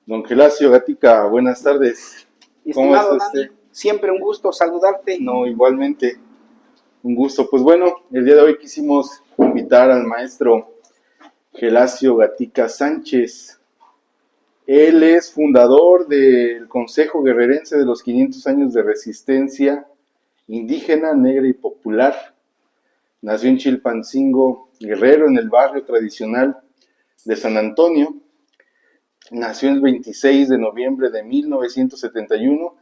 Don Gelacio Gatica, buenas tardes. ¿Cómo está Estimado Dani, usted? siempre un gusto saludarte. No, igualmente, un gusto. Pues bueno, el día de hoy quisimos invitar al maestro Gelacio Gatica Sánchez. Él es fundador del Consejo Guerrerense de los 500 años de resistencia indígena, negra y popular. Nació en Chilpancingo, Guerrero, en el barrio tradicional de San Antonio. Nació el 26 de noviembre de 1971.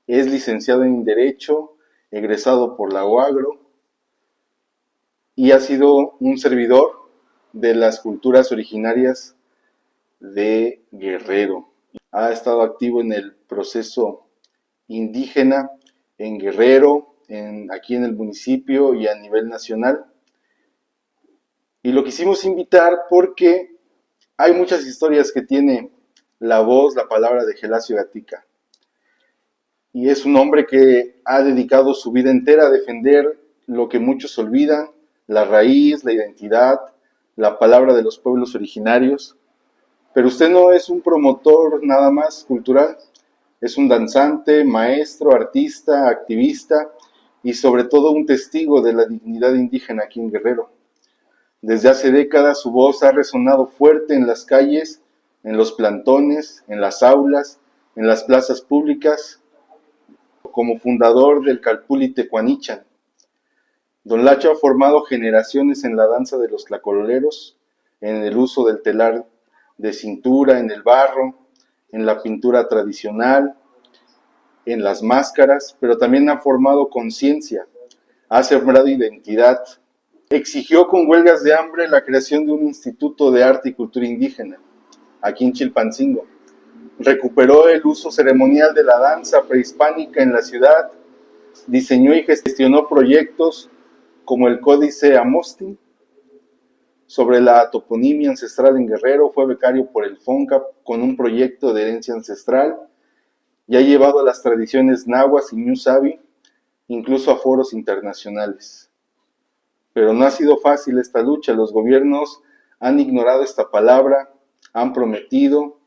Es licenciado en Derecho, egresado por la UAGRO y ha sido un servidor de las culturas originarias de Guerrero. Ha estado activo en el proceso indígena en Guerrero, aquí en el municipio y a nivel nacional. Y lo quisimos invitar porque hay muchas historias que tiene la voz, la palabra de Gelacio Gatica. Y es un hombre que ha dedicado su vida entera a defender lo que muchos olvidan, la raíz, la identidad, la palabra de los pueblos originarios. Pero usted no es un promotor nada más cultural, es un danzante, maestro, artista, activista y sobre todo un testigo de la dignidad indígena aquí en Guerrero. Desde hace décadas su voz ha resonado fuerte en las calles, en los plantones, en las aulas, en las plazas públicas, como fundador del Calpulli Tecuanichan. Don Lacho ha formado generaciones en la danza de los tlacololeros, en el uso del telar de cintura, en el barro, en la pintura tradicional, en las máscaras, pero también ha formado conciencia, ha sembrado identidad. Exigió con huelgas de hambre la creación de un instituto de arte y cultura indígena, aquí en Chilpancingo. Recuperó el uso ceremonial de la danza prehispánica en la ciudad, diseñó y gestionó proyectos como el Códice Amostin sobre la toponimia ancestral en Guerrero, fue becario por el FONCAP con un proyecto de herencia ancestral y ha llevado las tradiciones nahuas y ñusabi incluso a foros internacionales. Pero no ha sido fácil esta lucha, los gobiernos han ignorado esta palabra, han prometido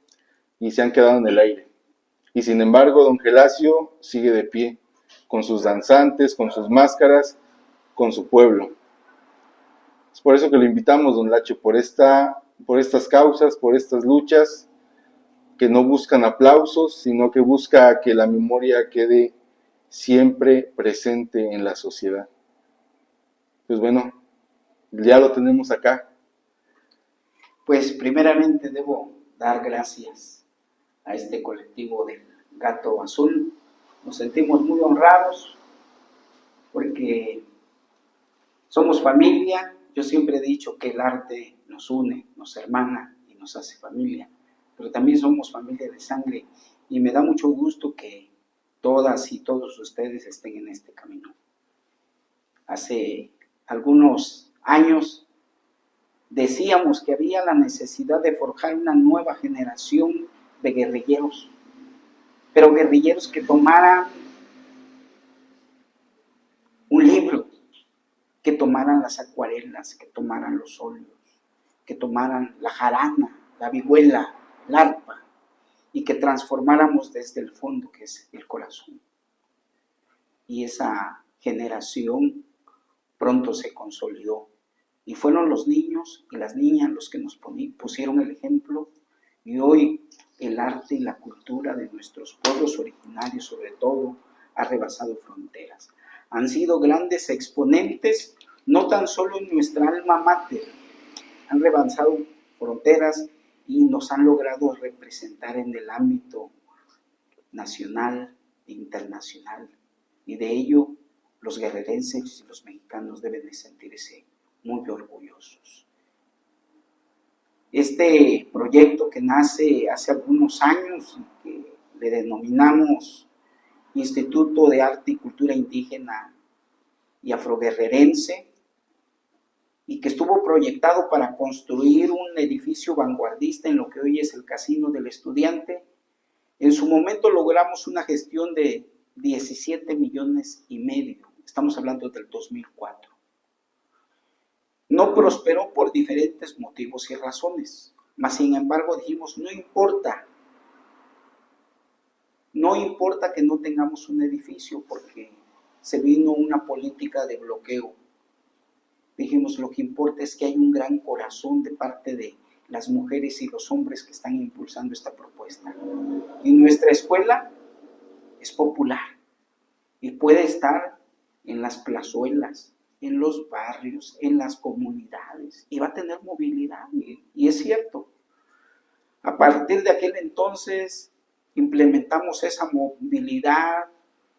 y se han quedado en el aire. Y sin embargo, don Gelacio sigue de pie, con sus danzantes, con sus máscaras, con su pueblo. Es por eso que lo invitamos, don Lacho, por estas causas, por estas luchas que no buscan aplausos, sino que busca que la memoria quede siempre presente en la sociedad. Pues bueno, ya lo tenemos acá. Pues primeramente debo dar gracias a este colectivo del Gato Azul. Nos sentimos muy honrados porque somos familia. Yo siempre he dicho que el arte nos une, nos hermana y nos hace familia, pero también somos familia de sangre y me da mucho gusto que todas y todos ustedes estén en este camino. Hace algunos años decíamos que había la necesidad de forjar una nueva generación de guerrilleros, pero guerrilleros que tomaran un libro, que tomaran las acuarelas, que tomaran los óleos, que tomaran la jarana, la vihuela, el arpa, y que transformáramos desde el fondo, que es el corazón. Y esa generación pronto se consolidó. Y fueron los niños y las niñas los que nos pusieron el ejemplo. Y hoy el arte y la cultura de nuestros pueblos originarios, sobre todo, ha rebasado fronteras. Han sido grandes exponentes, no tan solo en nuestra alma mater, han rebasado fronteras y nos han logrado representar en el ámbito nacional e internacional. Y de ello los guerrerenses y los mexicanos deben de sentirse muy orgullosos. Este proyecto que nace hace algunos años y que le denominamos Instituto de Arte y Cultura Indígena y Afroguerrerense, y que estuvo proyectado para construir un edificio vanguardista en lo que hoy es el Casino del Estudiante. En su momento logramos una gestión de 17 millones y medio, estamos hablando del 2004. No prosperó por diferentes motivos y razones, mas sin embargo dijimos, no importa, No importa que no tengamos un edificio porque se vino una política de bloqueo. Dijimos, lo que importa es que hay un gran corazón de parte de las mujeres y los hombres que están impulsando esta propuesta. Y nuestra escuela es popular y puede estar en las plazuelas, en los barrios, en las comunidades, y va a tener movilidad, y es cierto. A partir de aquel entonces implementamos esa movilidad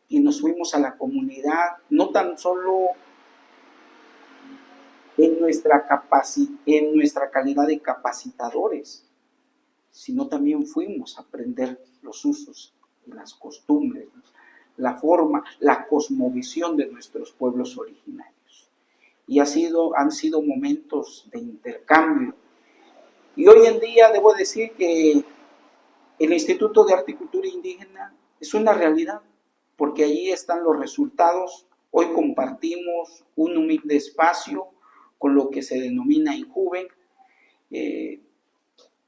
y nos fuimos a la comunidad, no tan solo en nuestra calidad de capacitadores, sino también fuimos a aprender los usos y las costumbres, la forma, la cosmovisión de nuestros pueblos originarios. Y han sido momentos de intercambio. Y hoy en día debo decir que el Instituto de Arte y Cultura Indígena es una realidad, porque allí están los resultados. Hoy compartimos un humilde espacio con lo que se denomina INJUVE,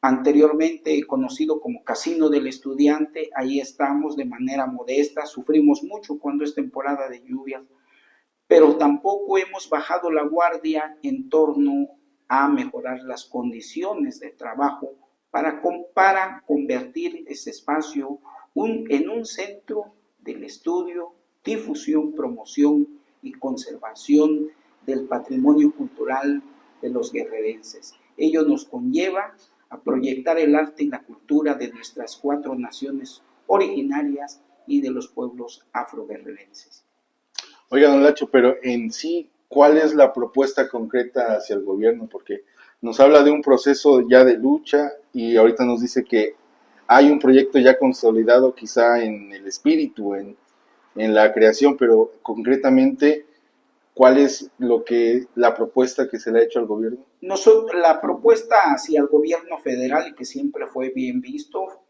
anteriormente conocido como Casino del Estudiante. Ahí estamos de manera modesta, sufrimos mucho cuando es temporada de lluvias, pero tampoco hemos bajado la guardia en torno a mejorar las condiciones de trabajo para convertir ese espacio en un centro del estudio, difusión, promoción y conservación del patrimonio cultural de los guerrerenses. Ello nos conlleva a proyectar el arte y la cultura de nuestras 4 naciones originarias y de los pueblos afroguerrerenses. Oiga, don Lacho, pero en sí, ¿cuál es la propuesta concreta hacia el gobierno? Porque nos habla de un proceso ya de lucha y ahorita nos dice que hay un proyecto ya consolidado quizá en el espíritu, en la creación, pero concretamente, ¿cuál es la propuesta que se le ha hecho al gobierno? La propuesta hacia el gobierno federal, y que siempre fue bien visto,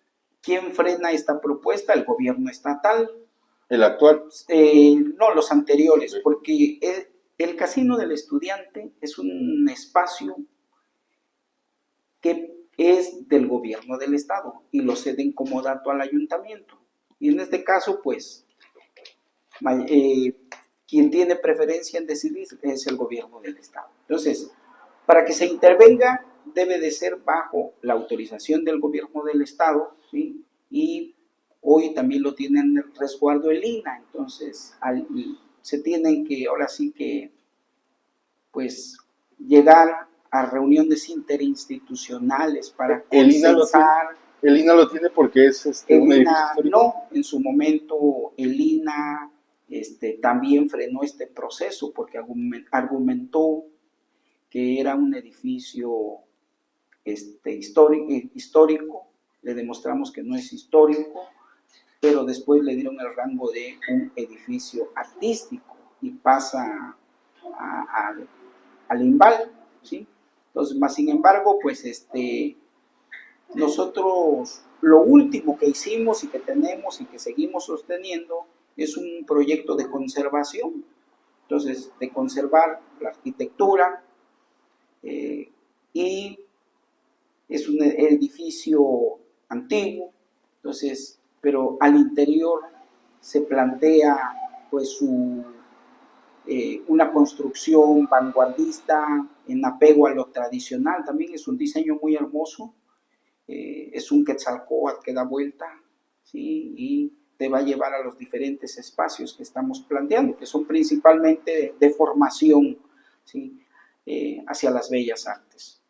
¿quién frena esta propuesta? El gobierno estatal. ¿El actual? No, los anteriores, porque el Casino del Estudiante es un espacio que es del gobierno del estado y lo ceden como dato al ayuntamiento. Y en este caso, pues, quien tiene preferencia en decidir es el gobierno del estado. Entonces, para que se intervenga, debe de ser bajo la autorización del gobierno del estado, ¿sí? Y hoy también lo tienen el resguardo el INAH, entonces se tienen que, ahora sí que, pues, llegar a reuniones interinstitucionales para consensar. ¿El INAH lo tiene porque es un edificio histórico? No, en su momento el INAH también frenó este proceso porque argumentó que era un edificio histórico, le demostramos que no es histórico, pero después le dieron el rango de un edificio artístico y pasa al INVAL, ¿sí? Entonces, más sin embargo, pues nosotros lo último que hicimos y que tenemos y que seguimos sosteniendo es un proyecto de conservación, entonces de conservar la arquitectura, y es un edificio antiguo, entonces, pero al interior se plantea pues una construcción vanguardista en apego a lo tradicional. También es un diseño muy hermoso, es un Quetzalcóatl que da vuelta, ¿sí? Y te va a llevar a los diferentes espacios que estamos planteando, que son principalmente de formación, ¿sí? Hacia las bellas artes.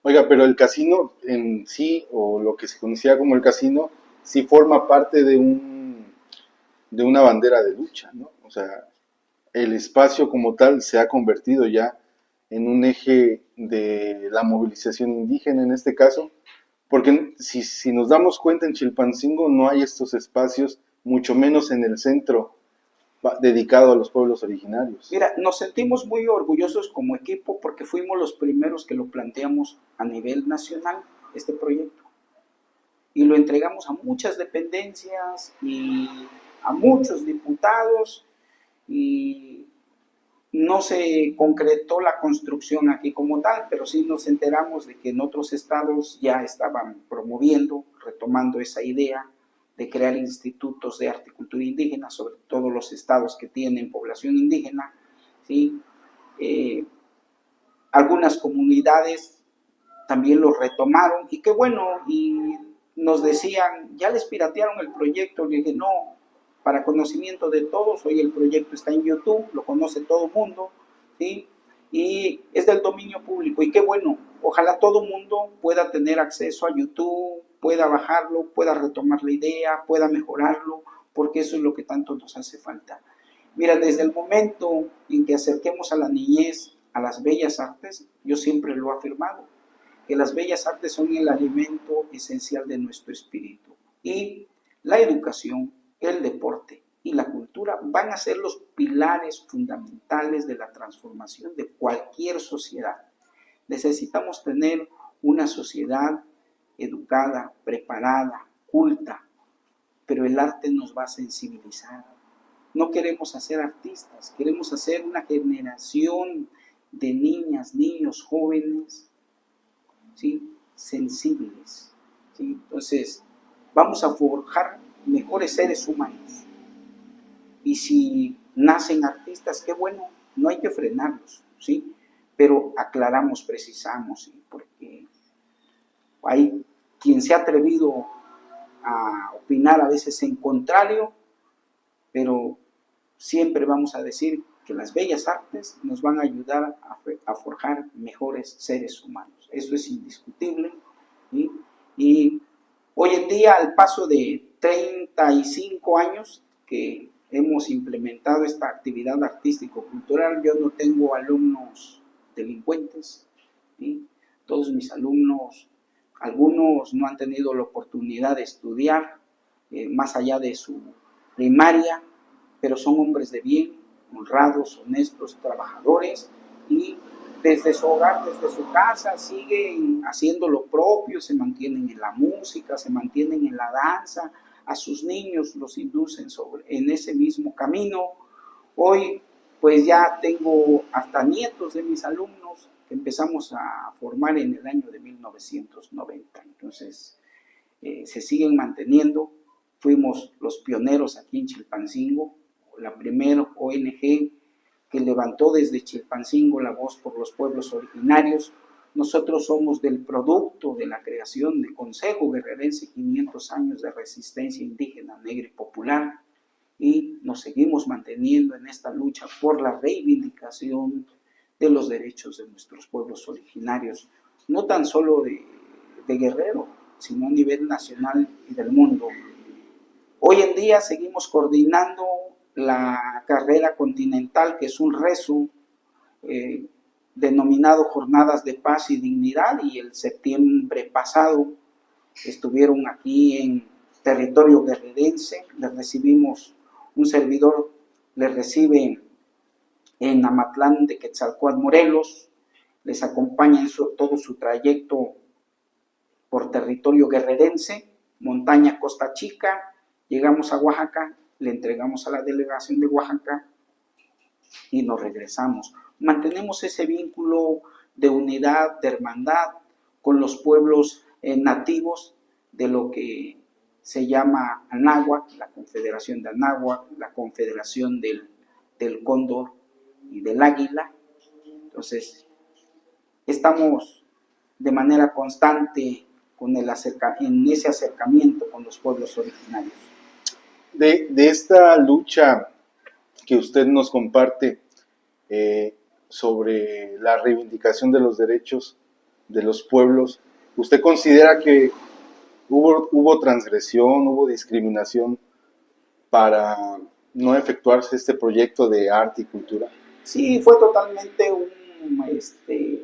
Oiga, pero el casino en sí, o lo que se conocía como el casino, sí forma parte de una bandera de lucha, ¿no? O sea, el espacio como tal se ha convertido ya en un eje de la movilización indígena en este caso, porque si nos damos cuenta en Chilpancingo no hay estos espacios, mucho menos en el centro dedicado a los pueblos originarios. Mira, nos sentimos muy orgullosos como equipo porque fuimos los primeros que lo planteamos a nivel nacional, este proyecto. Y lo entregamos a muchas dependencias y a muchos diputados y no se concretó la construcción aquí como tal, pero sí nos enteramos de que en otros estados ya estaban promoviendo, retomando esa idea de crear institutos de arte y cultura indígena, sobre todo los estados que tienen población indígena, ¿sí? Algunas comunidades también lo retomaron y qué bueno, y nos decían, ya les piratearon el proyecto. Le dije, no, para conocimiento de todos, hoy el proyecto está en YouTube, lo conoce todo el mundo, ¿sí? Y es del dominio público, y qué bueno, ojalá todo el mundo pueda tener acceso a YouTube, pueda bajarlo, pueda retomar la idea, pueda mejorarlo, porque eso es lo que tanto nos hace falta. Mira, desde el momento en que acerquemos a la niñez a las bellas artes, yo siempre lo he afirmado, que las bellas artes son el alimento esencial de nuestro espíritu. Y la educación, el deporte y la cultura van a ser los pilares fundamentales de la transformación de cualquier sociedad. Necesitamos tener una sociedad educada, preparada, culta, pero el arte nos va a sensibilizar. No queremos hacer artistas, queremos hacer una generación de niñas, niños, jóvenes, ¿sí? Sensibles, ¿sí? Entonces, vamos a forjar mejores seres humanos. Y si nacen artistas, qué bueno, no hay que frenarlos, ¿sí? Pero aclaramos, precisamos, ¿sí? Porque hay quien se ha atrevido a opinar a veces en contrario, pero siempre vamos a decir que las bellas artes nos van a ayudar a forjar mejores seres humanos. Eso es indiscutible, ¿sí? Y hoy en día, al paso de 35 años que hemos implementado esta actividad artístico-cultural, yo no tengo alumnos delincuentes, ¿sí? Todos mis alumnos, algunos no han tenido la oportunidad de estudiar más allá de su primaria, pero son hombres de bien, honrados, honestos, trabajadores, y desde su hogar, desde su casa, siguen haciendo lo propio, se mantienen en la música, se mantienen en la danza, a sus niños los inducen en ese mismo camino. Hoy pues ya tengo hasta nietos de mis alumnos que empezamos a formar en el año de 1990, entonces se siguen manteniendo. Fuimos los pioneros aquí en Chilpancingo, la primera ONG que levantó desde Chilpancingo la voz por los pueblos originarios. Nosotros somos del producto de la creación del Consejo Guerrerense, 500 años de resistencia indígena, negra y popular, y nos seguimos manteniendo en esta lucha por la reivindicación de los derechos de nuestros pueblos originarios, no tan solo de Guerrero, sino a nivel nacional y del mundo. Hoy en día seguimos coordinando la carrera continental, que es un rezo denominado Jornadas de Paz y Dignidad, y el septiembre pasado estuvieron aquí en territorio guerrerense. Les recibimos, un servidor les recibe en Amatlán de Quetzalcóatl, Morelos, les acompaña en todo su trayecto por territorio guerrerense, montaña Costa Chica. Llegamos a Oaxaca, le entregamos a la delegación de Oaxaca y nos regresamos. Mantenemos ese vínculo de unidad, de hermandad con los pueblos nativos de lo que se llama Anáhuac, la Confederación de Anáhuac, la Confederación del Cóndor y del Águila. Entonces, estamos de manera constante en ese acercamiento con los pueblos originarios. De esta lucha que usted nos comparte sobre la reivindicación de los derechos de los pueblos, ¿usted considera que hubo transgresión, hubo discriminación para no efectuarse este proyecto de arte y cultura? Sí, fue totalmente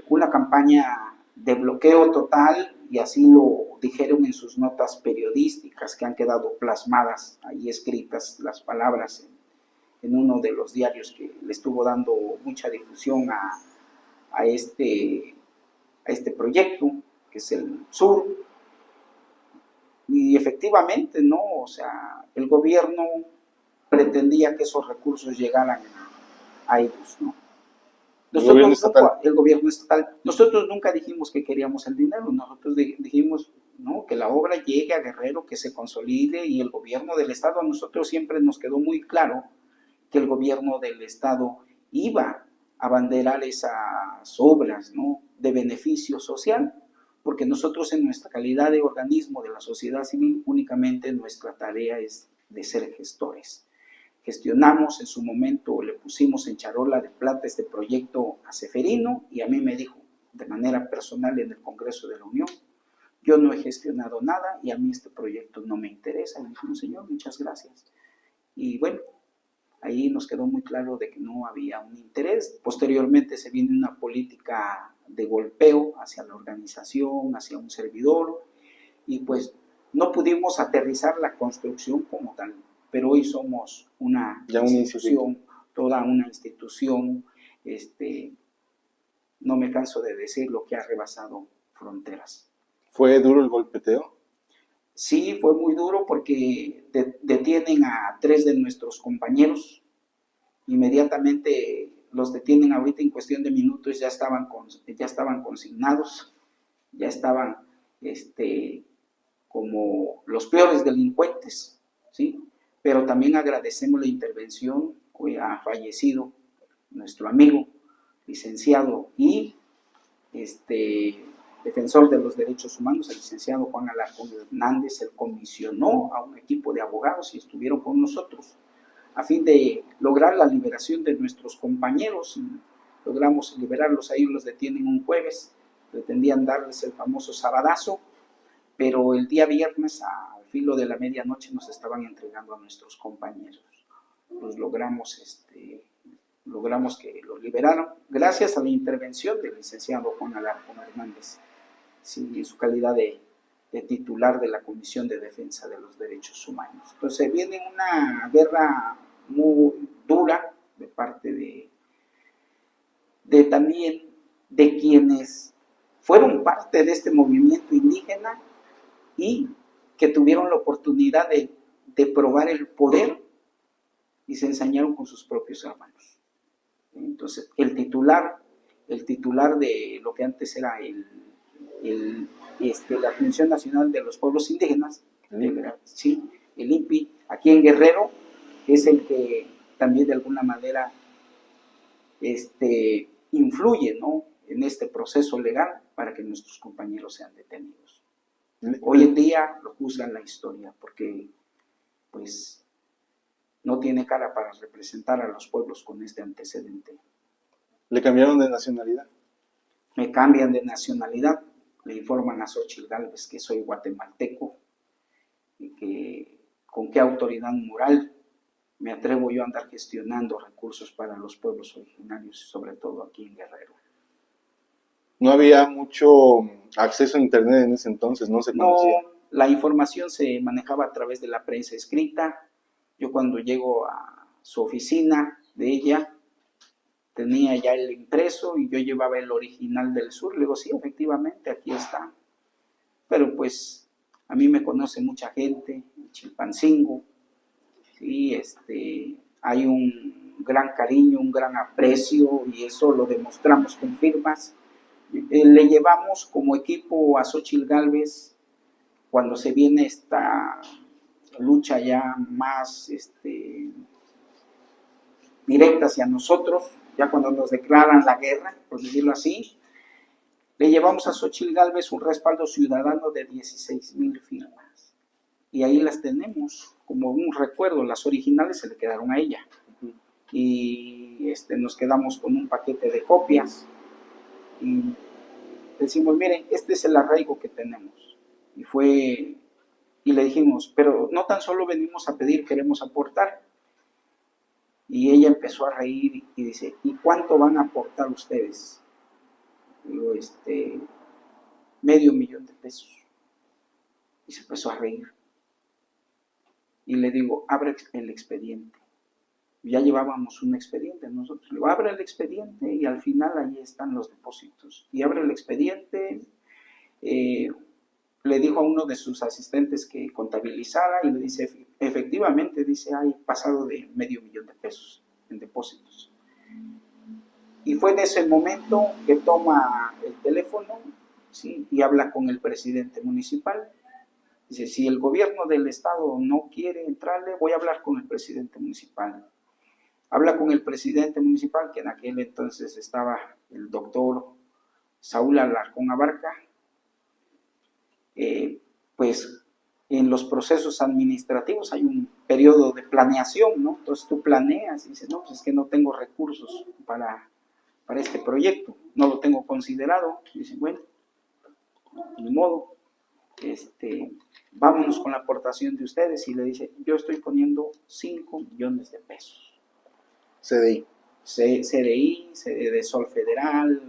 una campaña de bloqueo total, y así lo dijeron en sus notas periodísticas que han quedado plasmadas ahí escritas las palabras en uno de los diarios que le estuvo dando mucha difusión a este proyecto, que es el Sur. Y efectivamente, ¿no? O sea, el gobierno pretendía que esos recursos llegaran a ellos, ¿no? El gobierno estatal. El gobierno estatal. Nosotros nunca dijimos que queríamos el dinero, nosotros dijimos, ¿no?, que la obra llegue a Guerrero, que se consolide, y el gobierno del estado, a nosotros siempre nos quedó muy claro que el gobierno del estado iba a abanderar esas obras, ¿no?, de beneficio social, porque nosotros en nuestra calidad de organismo de la sociedad civil únicamente nuestra tarea es de ser gestores. Gestionamos en su momento, le pusimos en charola de plata este proyecto a Ceferino, y a mí me dijo de manera personal en el Congreso de la Unión: yo no he gestionado nada y a mí este proyecto no me interesa. Y le dije: no, señor, muchas gracias. Y bueno, ahí nos quedó muy claro de que no había un interés. Posteriormente se viene una política de golpeo hacia la organización, hacia un servidor, y pues no pudimos aterrizar la construcción como tal. Pero hoy somos una institución, toda una institución, no me canso de decirlo, que ha rebasado fronteras. ¿Fue duro el golpeteo? Sí, fue muy duro porque detienen a 3 de nuestros compañeros. Inmediatamente los detienen, ahorita en cuestión de minutos ya estaban consignados, ya estaban como los peores delincuentes, ¿sí? Pero también agradecemos la intervención. Hoy ha fallecido nuestro amigo, licenciado y defensor de los derechos humanos, el licenciado Juan Alarcón Hernández. Él comisionó a un equipo de abogados y estuvieron con nosotros a fin de lograr la liberación de nuestros compañeros. Logramos liberarlos, ahí los detienen un jueves, pretendían darles el famoso sabadazo, pero el día viernes al filo de la medianoche nos estaban entregando a nuestros compañeros. Los logramos que los liberaron gracias a la intervención del licenciado Juan Alarcón Hernández, sí, en su calidad de titular de la Comisión de Defensa de los Derechos Humanos. Entonces viene una guerra muy dura de parte de también de quienes fueron parte de este movimiento indígena y que tuvieron la oportunidad de probar el poder y se ensañaron con sus propios hermanos. Entonces el titular de lo que antes era la Comisión Nacional de los Pueblos Indígenas, ¿sí?, el INPI, aquí en Guerrero, es el que también de alguna manera influye, ¿no?, en este proceso legal para que nuestros compañeros sean detenidos. Hoy en día lo juzgan la historia porque pues no tiene cara para representar a los pueblos con este antecedente. ¿Le cambiaron de nacionalidad? Me cambian de nacionalidad, le informan a Xóchitl Gálvez que soy guatemalteco y que con qué autoridad moral me atrevo yo a andar gestionando recursos para los pueblos originarios, sobre todo aquí en Guerrero. No había mucho acceso a internet en ese entonces, no se conocía. No, la información se manejaba a través de la prensa escrita. Yo cuando llego a su oficina de ella, tenía ya el impreso y yo llevaba el original del sur. Le digo: sí, efectivamente, aquí está. Pero pues a mí me conoce mucha gente en Chilpancingo, y hay un gran cariño, un gran aprecio, y eso lo demostramos con firmas. Le llevamos como equipo a Xóchitl Gálvez cuando se viene esta lucha ya más directa hacia nosotros, ya cuando nos declaran la guerra, por decirlo así. Le llevamos a Xóchitl Gálvez un respaldo ciudadano de 16,000 firmas. Y ahí las tenemos como un recuerdo. Las originales se le quedaron a ella. Y nos quedamos con un paquete de copias. Y decimos: miren, este es el arraigo que tenemos. Y le dijimos: pero no tan solo venimos a pedir, queremos aportar. Y ella empezó a reír y dice: ¿y cuánto van a aportar ustedes? Digo: $500,000 de pesos. Y se empezó a reír. Y le digo: abre el expediente. Ya llevábamos un expediente nosotros. Le digo: abre el expediente y al final ahí están los depósitos. Y abre el expediente. Le dijo a uno de sus asistentes que contabilizara y le dice: efectivamente, dice, hay pasado de $500,000 de pesos en depósitos. Y fue en ese momento que toma el teléfono, ¿sí? Y habla con el presidente municipal. Dice, si el gobierno del estado no quiere entrarle, voy a hablar con el presidente municipal. Habla con el presidente municipal, que en aquel entonces estaba el doctor Saúl Alarcón Abarca. Pues en los procesos administrativos hay un periodo de planeación, ¿no? Entonces tú planeas y dices, no, pues es que no tengo recursos para este proyecto, no lo tengo considerado. Dicen, bueno, ni modo, vámonos con la aportación de ustedes. Y le dice, yo estoy poniendo 5 millones de pesos. CDI. CDI, de Sol Federal,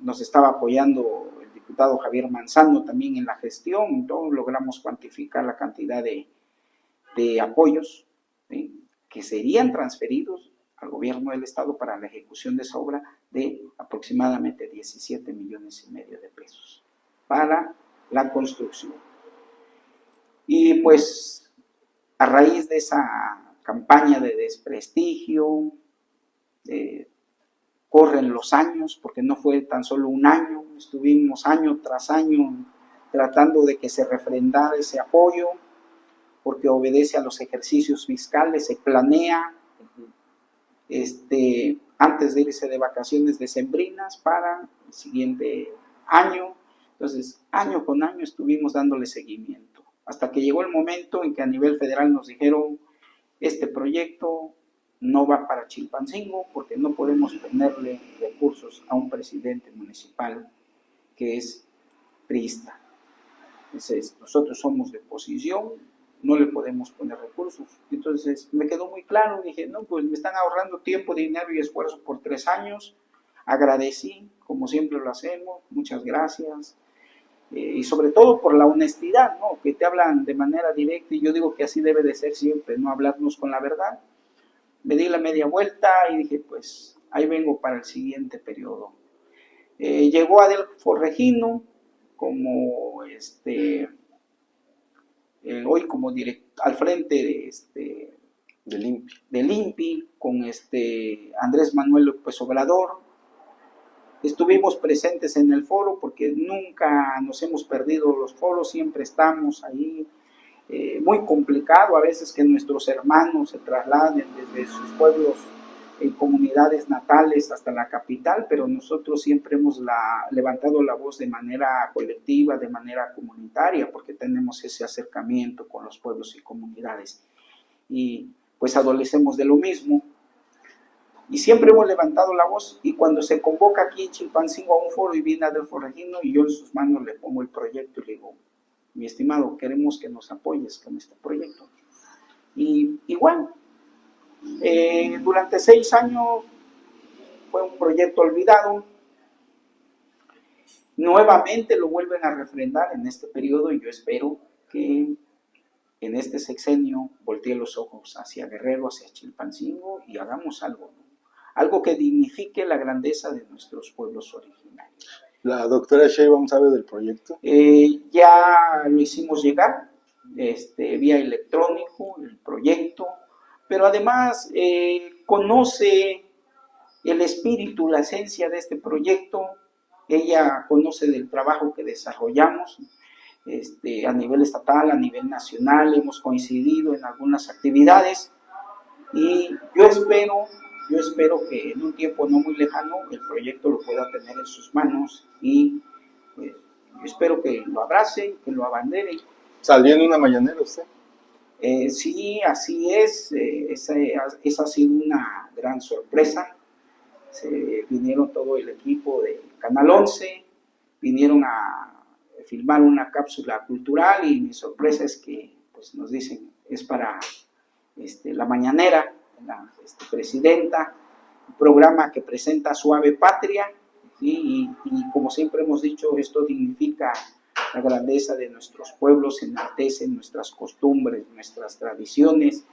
nos estaba apoyando el diputado Javier Manzano también en la gestión. Entonces logramos cuantificar la cantidad de apoyos, ¿sí?, que serían transferidos al gobierno del estado para la ejecución de esa obra, de aproximadamente 17 millones y medio de pesos para la construcción. Y pues a raíz de esa campaña de desprestigio, corren los años, porque no fue tan solo un año, estuvimos año tras año tratando de que se refrendara ese apoyo, porque obedece a los ejercicios fiscales, se planea antes de irse de vacaciones decembrinas para el siguiente año. Entonces, año con año estuvimos dándole seguimiento, hasta que llegó el momento en que a nivel federal nos dijeron, este proyecto no va para Chilpancingo porque no podemos ponerle recursos a un presidente municipal que es priista. Entonces, nosotros somos de oposición, no le podemos poner recursos. Entonces, me quedó muy claro, dije, no, pues me están ahorrando tiempo, dinero y esfuerzo por 3 años. Agradecí, como siempre lo hacemos, muchas gracias. Y sobre todo por la honestidad, ¿no?, que te hablan de manera directa, y yo digo que así debe de ser siempre, no hablarnos con la verdad. Me di la media vuelta y dije, pues ahí vengo para el siguiente periodo. Llegó Adelfo Regino como hoy como al frente del INPI, con Andrés Manuel López Obrador. Estuvimos presentes en el foro porque nunca nos hemos perdido los foros, siempre estamos ahí. Muy complicado a veces que nuestros hermanos se trasladen desde sus pueblos y comunidades natales hasta la capital, pero nosotros siempre hemos levantado la voz de manera colectiva, de manera comunitaria, porque tenemos ese acercamiento con los pueblos y comunidades. Y pues adolecemos de lo mismo. Y siempre hemos levantado la voz, y cuando se convoca aquí en Chilpancingo a un foro y viene Adelfo Regino, y yo en sus manos le pongo el proyecto y le digo, mi estimado, queremos que nos apoyes con este proyecto. Y igual, durante 6 años fue un proyecto olvidado. Nuevamente lo vuelven a refrendar en este periodo, y yo espero que en este sexenio voltee los ojos hacia Guerrero, hacia Chilpancingo, y hagamos algo, ¿no?, algo que dignifique la grandeza de nuestros pueblos originarios. ¿La doctora Sheinbaum sabe del proyecto? Ya lo hicimos llegar vía electrónico, el proyecto, pero además conoce el espíritu, la esencia de este proyecto. Ella conoce del trabajo que desarrollamos a nivel estatal, a nivel nacional. Hemos coincidido en algunas actividades, y yo espero que en un tiempo no muy lejano el proyecto lo pueda tener en sus manos, y pues, yo espero que lo abrace, que lo abandere. ¿Salió en una mañanera usted? Sí, así es. Esa ha sido una gran sorpresa. Vinieron todo el equipo de Canal 11, vinieron a filmar una cápsula cultural, y mi sorpresa es que pues, nos dicen, es para la mañanera, la presidenta, un programa que presenta Suave Patria, ¿sí? Y como siempre hemos dicho, esto dignifica la grandeza de nuestros pueblos, enaltece nuestras costumbres, nuestras tradiciones.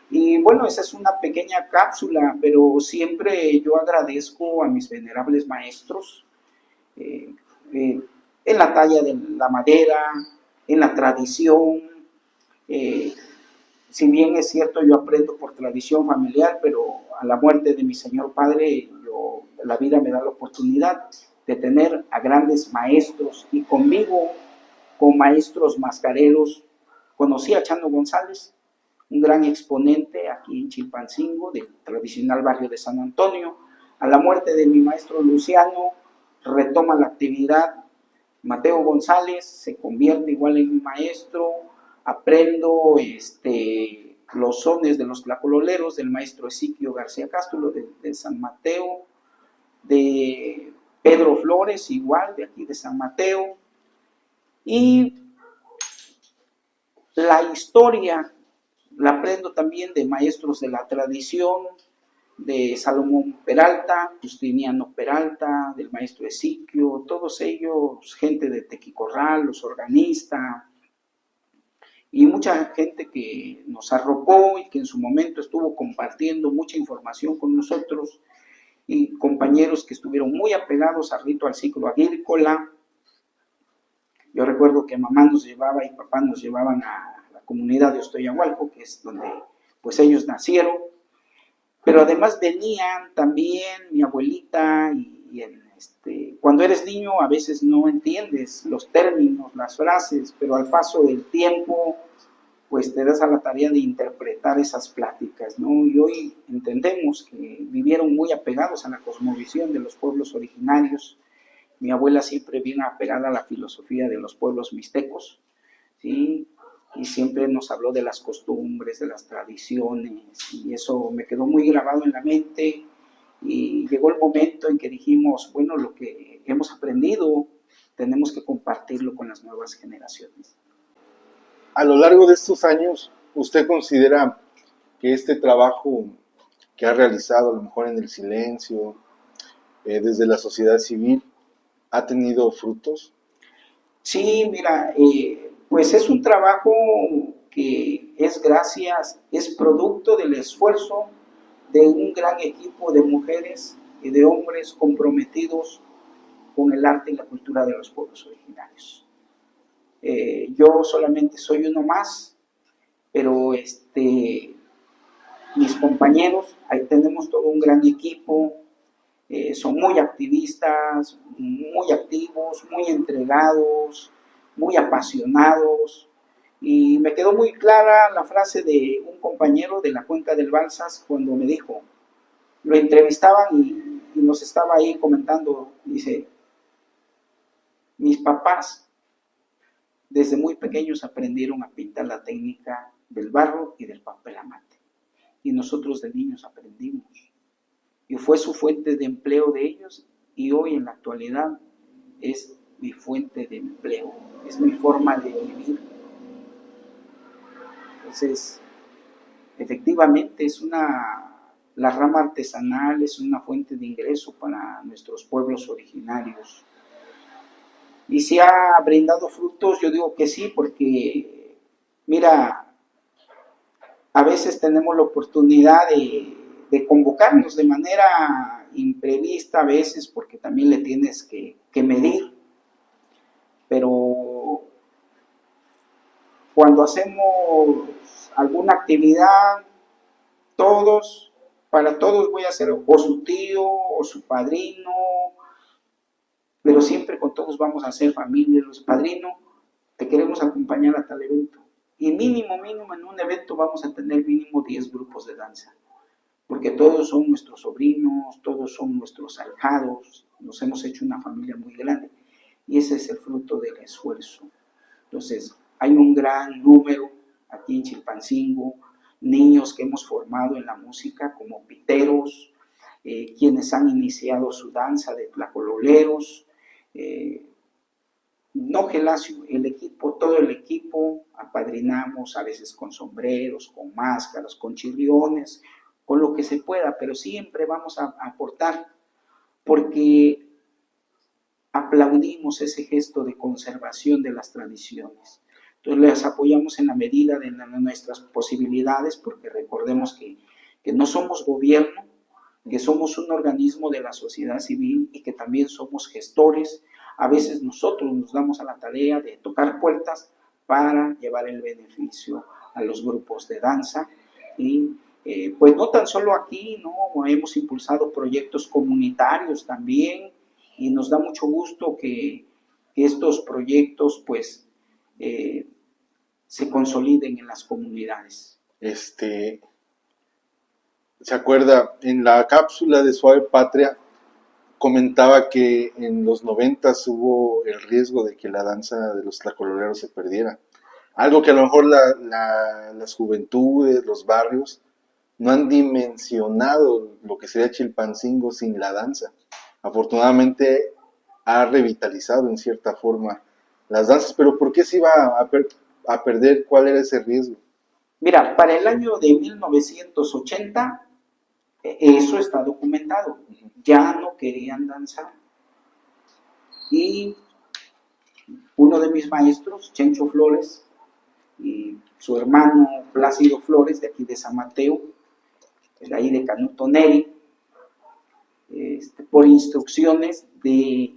Y bueno, esa es una pequeña cápsula, pero siempre yo agradezco a mis venerables maestros en la talla de la madera, en la tradición, si bien es cierto, yo aprendo por tradición familiar, pero a la muerte de mi señor padre, la vida me da la oportunidad de tener a grandes maestros y conmigo con maestros mascareros. Conocí a Chano González, un gran exponente aquí en Chilpancingo, del tradicional barrio de San Antonio. A la muerte de mi maestro Luciano, retoma la actividad Mateo González, se convierte igual en mi maestro. Aprendo los sones de los tlacololeros del maestro Ezequiel García Cástulo de San Mateo, de Pedro Flores, igual de aquí de San Mateo. Y la historia la aprendo también de maestros de la tradición, de Salomón Peralta, Justiniano Peralta, del maestro Ezequiel, todos ellos, gente de Tequicorral, los organistas, y mucha gente que nos arropó y que en su momento estuvo compartiendo mucha información con nosotros, y compañeros que estuvieron muy apegados al rito, al ciclo agrícola. Yo recuerdo que mamá nos llevaba y papá nos llevaban a la comunidad de Ostoyahualco, que es donde pues ellos nacieron, pero además venían también mi abuelita cuando eres niño a veces no entiendes los términos, las frases, pero al paso del tiempo pues te das a la tarea de interpretar esas pláticas, ¿no? Y hoy entendemos que vivieron muy apegados a la cosmovisión de los pueblos originarios. Mi abuela siempre bien apegada a la filosofía de los pueblos mixtecos, ¿sí? Y siempre nos habló de las costumbres, de las tradiciones, y eso me quedó muy grabado en la mente. Y llegó el momento en que dijimos, bueno, lo que hemos aprendido tenemos que compartirlo con las nuevas generaciones. A lo largo de estos años, ¿usted considera que este trabajo que ha realizado, a lo mejor en el silencio, desde la sociedad civil, ha tenido frutos? Sí, mira, pues es un trabajo que es producto del esfuerzo de un gran equipo de mujeres y de hombres comprometidos con el arte y la cultura de los pueblos originarios. Yo solamente soy uno más, pero mis compañeros, ahí tenemos todo un gran equipo, son muy activistas, muy activos, muy entregados, muy apasionados. Y me quedó muy clara la frase de un compañero de la Cuenca del Balsas cuando me dijo, lo entrevistaban y nos estaba ahí comentando, dice, mis papás desde muy pequeños aprendieron a pintar la técnica del barro y del papel amate. Y nosotros de niños aprendimos. Y fue su fuente de empleo de ellos, y hoy en la actualidad es mi fuente de empleo, es mi forma de vivir. Entonces, efectivamente la rama artesanal es una fuente de ingreso para nuestros pueblos originarios. Y si ha brindado frutos, yo digo que sí, porque, mira, a veces tenemos la oportunidad de convocarnos de manera imprevista a veces, porque también le tienes que medir, pero cuando hacemos alguna actividad, para todos voy a ser o su tío o su padrino, pero siempre con todos vamos a ser familia. Los padrinos, te queremos acompañar a tal evento. Y mínimo, en un evento vamos a tener mínimo 10 grupos de danza, porque todos son nuestros sobrinos, todos son nuestros ahijados, nos hemos hecho una familia muy grande, y ese es el fruto del esfuerzo. Entonces, hay un gran número aquí en Chilpancingo, niños que hemos formado en la música como piteros, quienes han iniciado su danza de tlacololeros, no Gelacio, el equipo, todo el equipo, apadrinamos a veces con sombreros, con máscaras, con chirriones, con lo que se pueda, pero siempre vamos a aportar, porque aplaudimos ese gesto de conservación de las tradiciones. Entonces les apoyamos en la medida de nuestras posibilidades, porque recordemos que no somos gobierno, que somos un organismo de la sociedad civil y que también somos gestores. A veces nosotros nos damos a la tarea de tocar puertas para llevar el beneficio a los grupos de danza y pues no tan solo aquí, ¿no? Hemos impulsado proyectos comunitarios también y nos da mucho gusto que estos proyectos pues se consoliden en las comunidades. ¿Se acuerda? En la cápsula de Suave Patria comentaba que en los 90 hubo el riesgo de que la danza de los tlacololeros se perdiera. Algo que a lo mejor las juventudes, los barrios, no han dimensionado lo que sería Chilpancingo sin la danza. Afortunadamente ha revitalizado en cierta forma las danzas, pero ¿por qué se iba a perder? ¿Cuál era ese riesgo? Mira, para el año de 1980, eso está documentado. Ya no querían danzar. Y uno de mis maestros, Chencho Flores, y su hermano Plácido Flores, de aquí de San Mateo, de ahí de Canuto Neri, por instrucciones de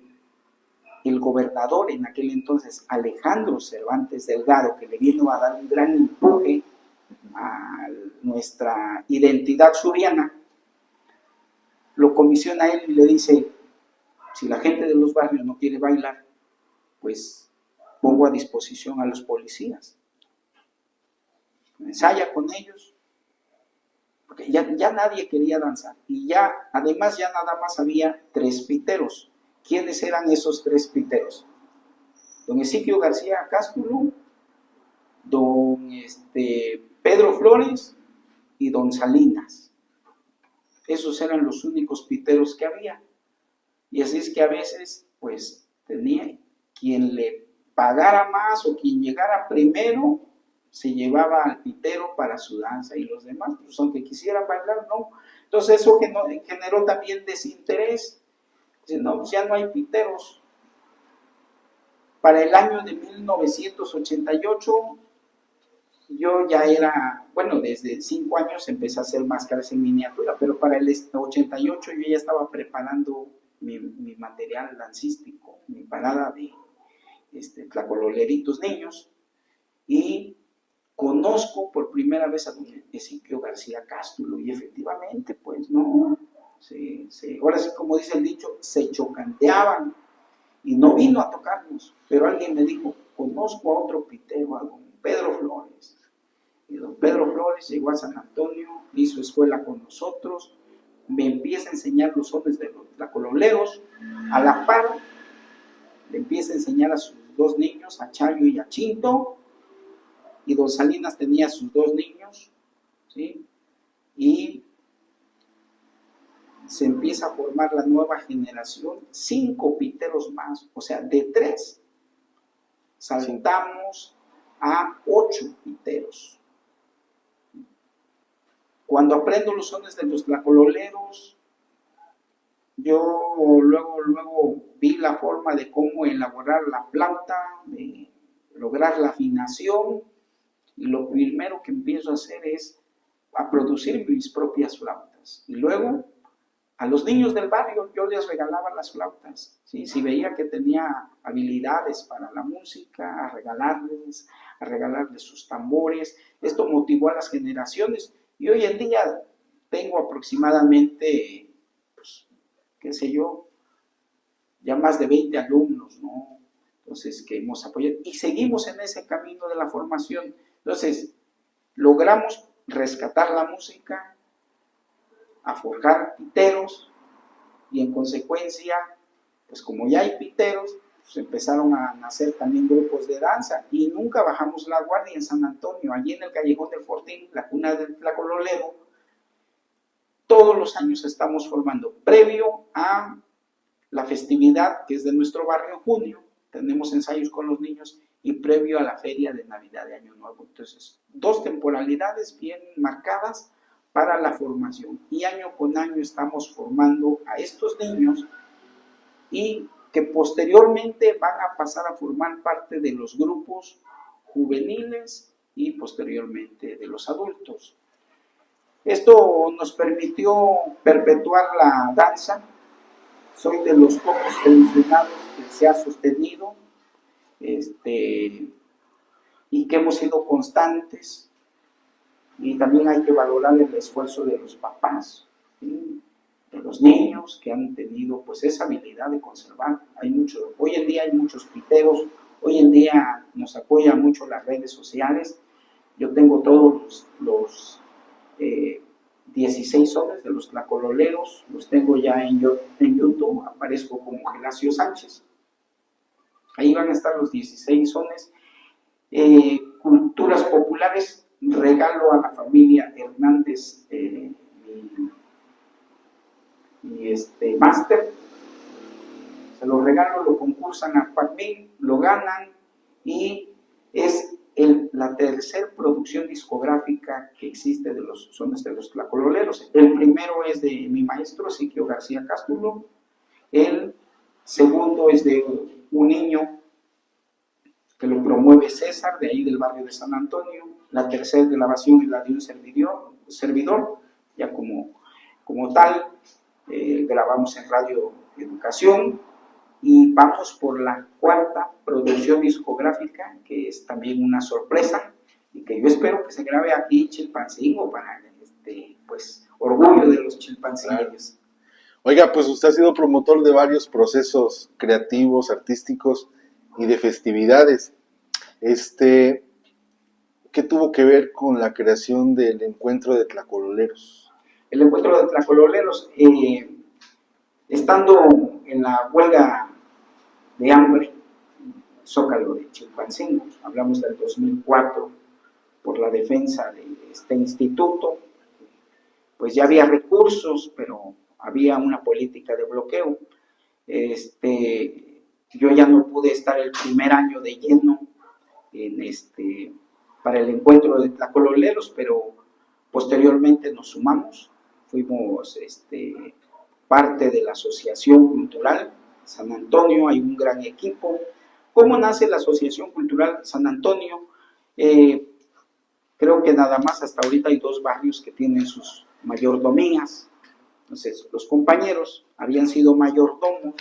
el gobernador en aquel entonces, Alejandro Cervantes Delgado, que le vino a dar un gran empuje a nuestra identidad suriana, lo comisiona a él y le dice, si la gente de los barrios no quiere bailar, pues pongo a disposición a los policías. Ensaya con ellos, porque ya nadie quería danzar. Y ya, además, ya nada más había 3 piteros. ¿Quiénes eran esos 3 piteros? Don Ezequiel García Cástulo, don Pedro Flores y don Salinas. Esos eran los únicos piteros que había. Y así es que a veces, pues, tenía quien le pagara más o quien llegara primero, se llevaba al pitero para su danza y los demás, pues aunque quisieran bailar, no. Entonces eso generó también desinterés. Dice, no, pues ya no hay piteros. Para el año de 1988, yo ya era, bueno, desde 5 años empecé a hacer máscaras en miniatura, pero para el 88 yo ya estaba preparando mi material dancístico, mi parada de tlacololeritos niños, y conozco por primera vez a don Ezequiel García Cástulo, y efectivamente, pues no, ahora sí, como dice el dicho, se chocanteaban, y no vino a tocarnos, pero alguien me dijo, conozco a otro pitero, a don Pedro Flores, y don Pedro Flores llegó a San Antonio, hizo escuela con nosotros, me empieza a enseñar los sones de los tlacololeros, a la par, le empieza a enseñar a sus 2 niños, a Chayo y a Chinto, y don Salinas tenía sus 2 niños, ¿sí? Y se empieza a formar la nueva generación, 5 piteros más, o sea, de 3 saltamos a 8 piteros. Cuando aprendo los sones de los tlacololeros, yo luego vi la forma de cómo elaborar la flauta, de lograr la afinación, y lo primero que empiezo a hacer es a producir mis propias flautas. Y luego a los niños del barrio yo les regalaba las flautas, ¿sí? Si veía que tenía habilidades para la música, a regalarles sus tambores. Esto motivó a las generaciones y hoy en día tengo aproximadamente, pues, qué sé yo, ya más de 20 alumnos, ¿no? Entonces, que hemos apoyado y seguimos en ese camino de la formación. Entonces, logramos rescatar la música, a forjar piteros, y en consecuencia, pues como ya hay piteros, pues empezaron a nacer también grupos de danza, y nunca bajamos la guardia en San Antonio, allí en el Callejón del Fortín, la cuna del tlacololero. Todos los años estamos formando, previo a la festividad que es de nuestro barrio en junio, tenemos ensayos con los niños, y previo a la feria de Navidad de Año Nuevo. Entonces, 2 temporalidades bien marcadas para la formación, y año con año estamos formando a estos niños y que posteriormente van a pasar a formar parte de los grupos juveniles y posteriormente de los adultos. Esto nos permitió perpetuar la danza. Soy de los pocos seleccionados que se ha sostenido y que hemos sido constantes. Y también hay que valorar el esfuerzo de los papás, ¿sí? De los niños que han tenido pues esa habilidad de conservar. Hoy en día hay muchos piteros, hoy en día nos apoyan mucho las redes sociales. Yo tengo todos los 16 sones de los tlacololeros, los tengo ya en YouTube, aparezco como Gelasio Sánchez. Ahí van a estar los 16 sones. Culturas populares, regalo a la familia Hernández mi máster, se lo regalo, lo concursan a PACMIL, lo ganan y es la tercera producción discográfica que existe de los sones de los tlacololeros. El primero es de mi maestro Siquio García Cástulo, el segundo es de un niño que lo promueve César, de ahí del barrio de San Antonio, la tercera grabación es la de un servidor ya como tal, grabamos en Radio Educación, y vamos por la cuarta producción discográfica, que es también una sorpresa, y que yo espero que se grabe aquí en Chilpancingo para pues orgullo de los chilpancingueños. Oiga, pues usted ha sido promotor de varios procesos creativos, artísticos y de festividades. ¿Qué tuvo que ver con la creación del encuentro de tlacololeros? El encuentro de tlacololeros, estando en la huelga de hambre, Zócalo de Chilpancingo, hablamos del 2004, por la defensa de este instituto, pues ya había recursos, pero había una política de bloqueo. Yo ya no pude estar el primer año de lleno para el encuentro de tlacololeros, pero posteriormente nos sumamos, fuimos parte de la Asociación Cultural San Antonio, hay un gran equipo. ¿Cómo nace la Asociación Cultural San Antonio? Creo que nada más hasta ahorita hay 2 barrios que tienen sus mayordomías. Entonces, los compañeros habían sido mayordomos,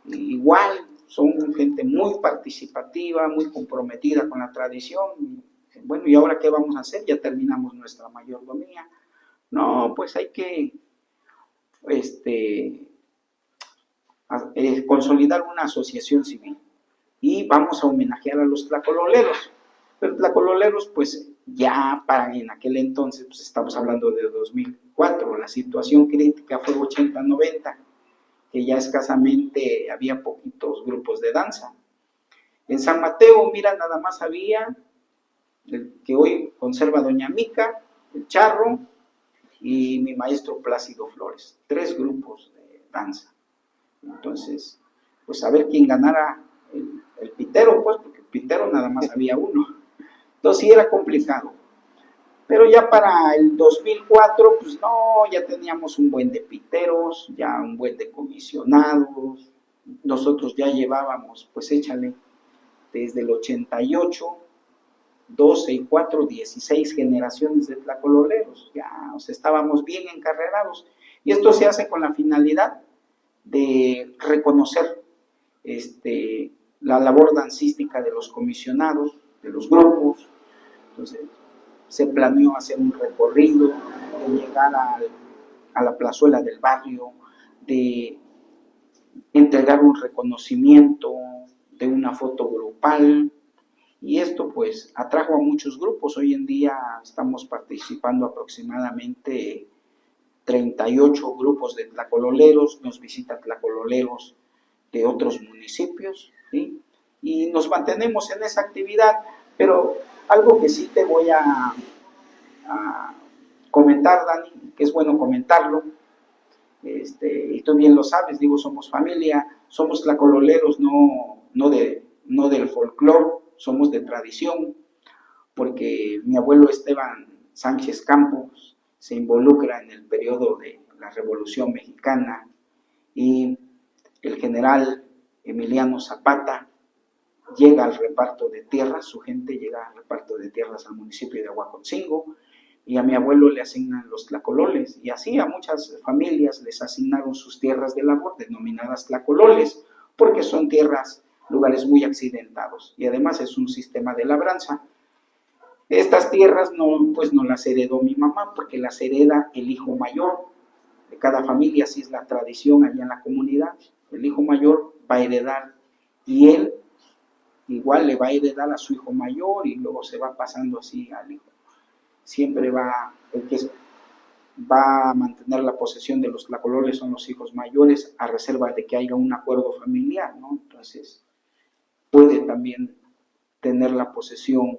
igual son gente muy participativa, muy comprometida con la tradición. Bueno, ¿y ahora qué vamos a hacer? Ya terminamos nuestra mayordomía. No, pues hay que consolidar una asociación civil y vamos a homenajear a los tlacololeros. Pero tlacololeros, pues ya para en aquel entonces, pues estamos hablando de 2004, la situación crítica fue 80-90, que ya escasamente había poquitos grupos de danza. En San Mateo, mira, nada más había el que hoy conserva Doña Mica, el Charro y mi maestro Plácido Flores, 3 grupos de danza. Entonces, pues a ver quién ganara el pitero, pues, porque el pitero nada más había uno. Entonces sí era complicado. Pero ya para el 2004, pues no, ya teníamos un buen de piteros, ya un buen de comisionados. Nosotros ya llevábamos, pues échale, desde el 88, 12 y 4, 16 generaciones de tlacololeros. Ya, o sea, estábamos bien encarrerados. Y esto se hace con la finalidad de reconocer la labor dancística de los comisionados, de los grupos. Entonces, se planeó hacer un recorrido, de llegar a la plazuela del barrio, de entregar un reconocimiento, de una foto grupal, y esto pues atrajo a muchos grupos. Hoy en día estamos participando aproximadamente 38 grupos de tlacololeros, nos visitan tlacololeros de otros municipios, ¿sí? Y nos mantenemos en esa actividad, pero algo que sí te voy a comentar, Dani, que es bueno comentarlo, y tú bien lo sabes, digo, somos familia, somos tlacololeros, no del folclore, somos de tradición, porque mi abuelo Esteban Sánchez Campos se involucra en el periodo de la Revolución Mexicana, y el general Emiliano Zapata llega al reparto de tierras, su gente llega al reparto de tierras al municipio de Aguaconcingo, y a mi abuelo le asignan los tlacololes, y así a muchas familias les asignaron sus tierras de labor, denominadas tlacololes, porque son tierras, lugares muy accidentados, y además es un sistema de labranza. Estas tierras no, pues no las heredó mi mamá, porque las hereda el hijo mayor de cada familia, así es la tradición allá en la comunidad. El hijo mayor va a heredar y él igual le va a heredar a su hijo mayor y luego se va pasando así al hijo. Siempre va, el que va a mantener la posesión de los tlacolores son los hijos mayores a reserva de que haya un acuerdo familiar, ¿no? Entonces puede también tener la posesión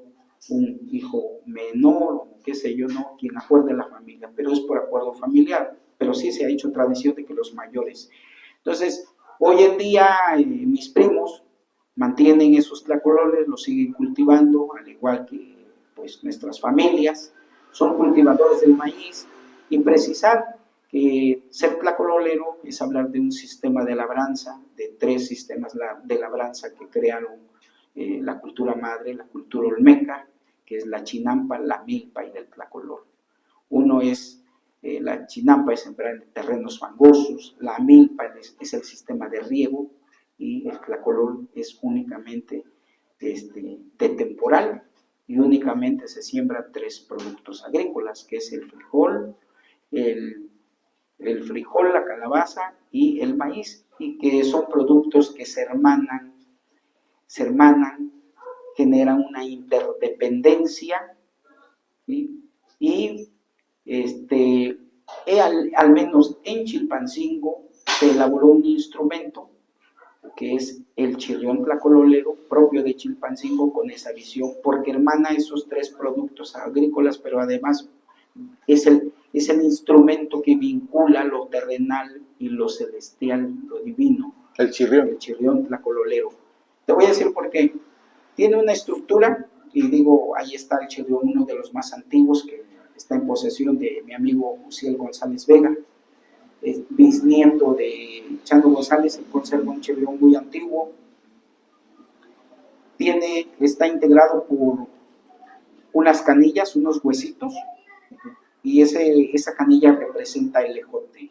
un hijo menor, o qué sé yo, ¿no? Quien acuerde la familia, pero es por acuerdo familiar, pero sí se ha hecho tradición de que los mayores. Entonces, hoy en día mis primos mantienen esos tlacolores, los siguen cultivando, al igual que pues nuestras familias, son cultivadores del maíz, y precisar que ser tlacololero es hablar de un sistema de labranza, de 3 sistemas de labranza que crearon la cultura madre, la cultura olmeca, que es la chinampa, la milpa y el tlacolor. Uno es, la chinampa es sembrar en terrenos fangosos, la milpa es el sistema de riego y el tlacolor es únicamente de temporal y únicamente se siembran 3 productos agrícolas, que es el frijol, el frijol, la calabaza y el maíz, y que son productos que se hermanan, generan una interdependencia, ¿sí? Y al menos en Chilpancingo se elaboró un instrumento que es el chirrión tlacololero propio de Chilpancingo con esa visión, porque hermana esos 3 productos agrícolas, pero además es el instrumento que vincula lo terrenal y lo celestial, lo divino. El chirrión. El chirrión tlacololero. Te voy a decir por qué. Tiene una estructura, y digo, ahí está el chirrión, uno de los más antiguos, que está en posesión de mi amigo Uciel González Vega, es bisnieto de Chano González, y conserva un chirrión muy antiguo. Está integrado por unas canillas, unos huesitos, y esa canilla representa el ejote.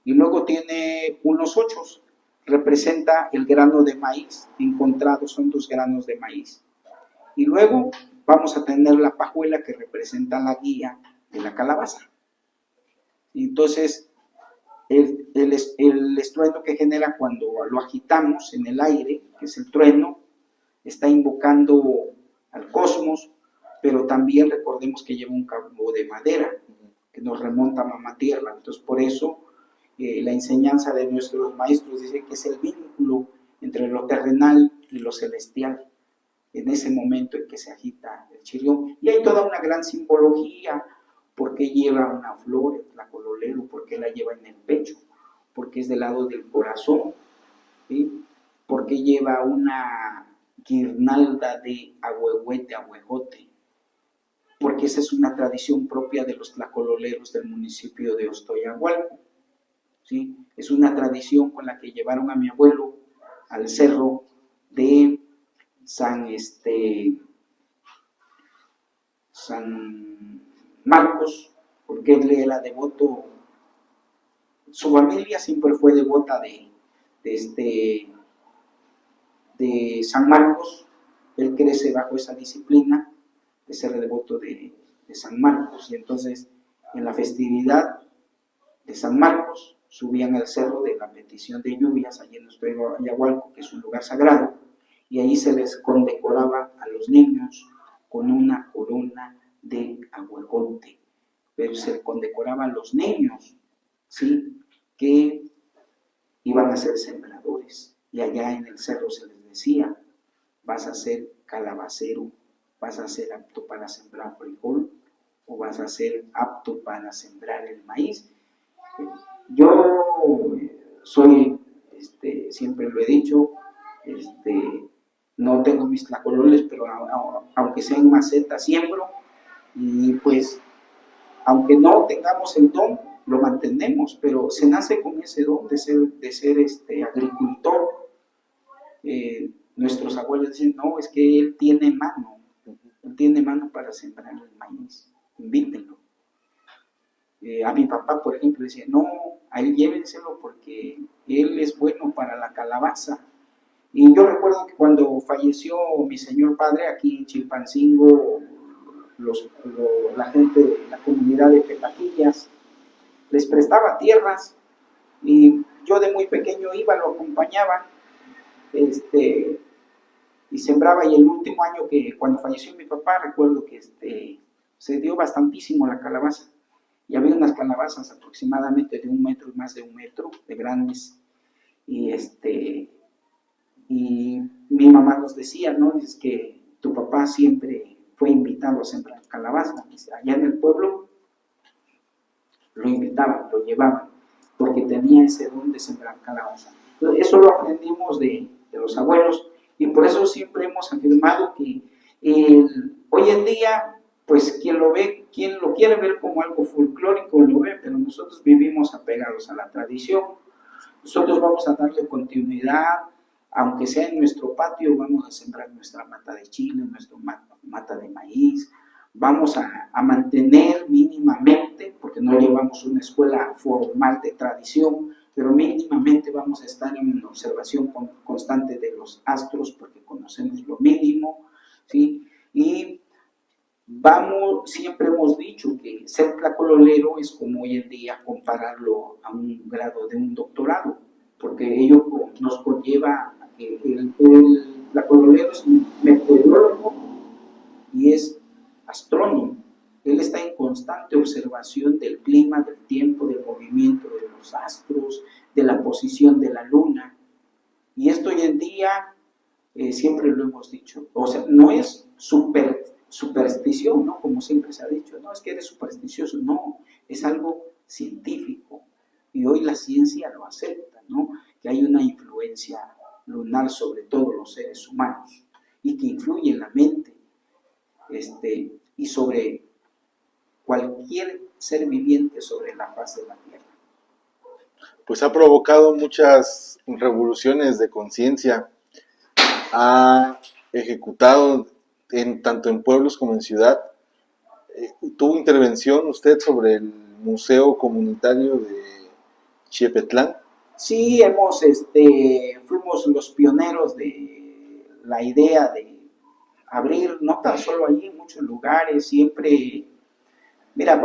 Y luego tiene unos ochos, representa el grano de maíz encontrado, son 2 granos de maíz. Y luego vamos a tener la pajuela que representa la guía de la calabaza. Entonces, el estruendo que genera cuando lo agitamos en el aire, que es el trueno, está invocando al cosmos, pero también recordemos que lleva un cabo de madera que nos remonta a mamá tierra. Entonces, por eso la enseñanza de nuestros maestros dice que es el vínculo entre lo terrenal y lo celestial, en ese momento en que se agita el chirrión. Y hay toda una gran simbología, porque lleva una flor, el tlacololero, porque la lleva en el pecho, porque es del lado del corazón, ¿sí? Porque lleva una guirnalda de ahuehuete, ahuejote, porque esa es una tradición propia de los tlacololeros del municipio de Ostoyahualco, ¿sí? Es una tradición con la que llevaron a mi abuelo al cerro de San Marcos, porque él era devoto, su familia siempre fue devota de San Marcos. Él crece bajo esa disciplina de ser devoto de San Marcos, y entonces en la festividad de San Marcos subían al cerro de la petición de lluvias, allí en Ostoyahualco, que es un lugar sagrado, y ahí se les condecoraba a los niños con una corona de ahuejote, pero se condecoraba a los niños, ¿sí?, que iban a ser sembradores, y allá en el cerro se les decía: vas a ser calabacero, vas a ser apto para sembrar frijol, o vas a ser apto para sembrar el maíz. Yo soy, siempre lo he dicho, no tengo mis tlacololes, pero aunque sea en maceta siembro, y pues aunque no tengamos el don, lo mantenemos, pero se nace con ese don de ser agricultor. Nuestros abuelos dicen: no, es que él tiene mano para sembrar el maíz, invítenlo. A mi papá, por ejemplo, decía: no, a él llévenselo porque él es bueno para la calabaza. Y yo recuerdo que cuando falleció mi señor padre aquí en Chilpancingo, la gente de la comunidad de Pecatillas, les prestaba tierras y yo de muy pequeño iba, lo acompañaba, y sembraba. Y el último año que cuando falleció mi papá, recuerdo que se dio bastantísimo la calabaza, y había unas calabazas aproximadamente de 1 metro y más de 1 metro de grandes, y y mi mamá nos decía, ¿no? Es que tu papá siempre fue invitado a sembrar calabaza. Allá en el pueblo lo invitaban, lo llevaban, porque tenía ese don de sembrar calabaza. Entonces, eso lo aprendimos de los abuelos, y por eso siempre hemos afirmado que hoy en día, pues quien lo ve, quien lo quiere ver como algo folclórico, lo ve, pero nosotros vivimos apegados a la tradición. Nosotros vamos a darle continuidad, aunque sea en nuestro patio, vamos a sembrar nuestra mata de chile, nuestra mata de maíz, vamos a mantener mínimamente, porque no llevamos una escuela formal de tradición, pero mínimamente vamos a estar en observación constante de los astros, porque conocemos lo mínimo, ¿sí? Y siempre hemos dicho que ser tlacololero es como hoy en día compararlo a un grado de un doctorado, porque ello nos conlleva a que el tlacololero es un meteorólogo y es astrónomo. Él está en constante observación del clima, del tiempo, del movimiento de los astros, de la posición de la luna. Y esto hoy en día, siempre lo hemos dicho, o sea, no es superstición, ¿no? Como siempre se ha dicho, no es que eres supersticioso, no, es algo científico. Y hoy la ciencia lo acepta, ¿no? Que hay una influencia lunar sobre todos los seres humanos y que influye en la mente, y sobre cualquier ser viviente sobre la faz de la Tierra. Pues ha provocado muchas revoluciones de conciencia, ha ejecutado tanto en pueblos como en ciudad. ¿Tuvo intervención usted sobre el Museo Comunitario de Chiepetlán? Sí, fuimos los pioneros de la idea de abrir, no tan solo allí, en muchos lugares, siempre. Mira,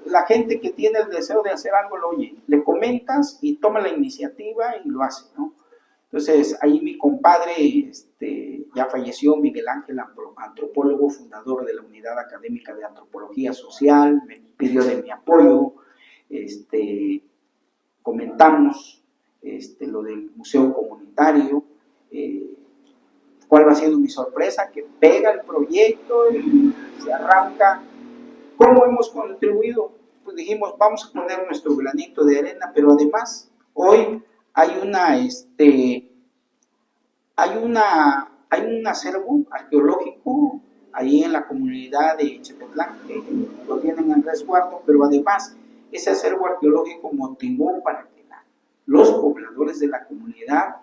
la gente que tiene el deseo de hacer algo lo oye, le comentas y toma la iniciativa y lo hace, ¿no? Entonces, ahí mi compadre, ya falleció, Miguel Ángel, antropólogo, fundador de la Unidad Académica de Antropología Social, me pidió de mi apoyo, comentamos lo del museo comunitario. ¿Cuál va siendo mi sorpresa? Que pega el proyecto y se arranca. ¿Cómo hemos contribuido? Pues dijimos, vamos a poner nuestro granito de arena, pero además hoy hay un acervo arqueológico ahí en la comunidad de Chepetlán, que lo tienen en resguardo, pero además ese acervo arqueológico motivó para que los pobladores de la comunidad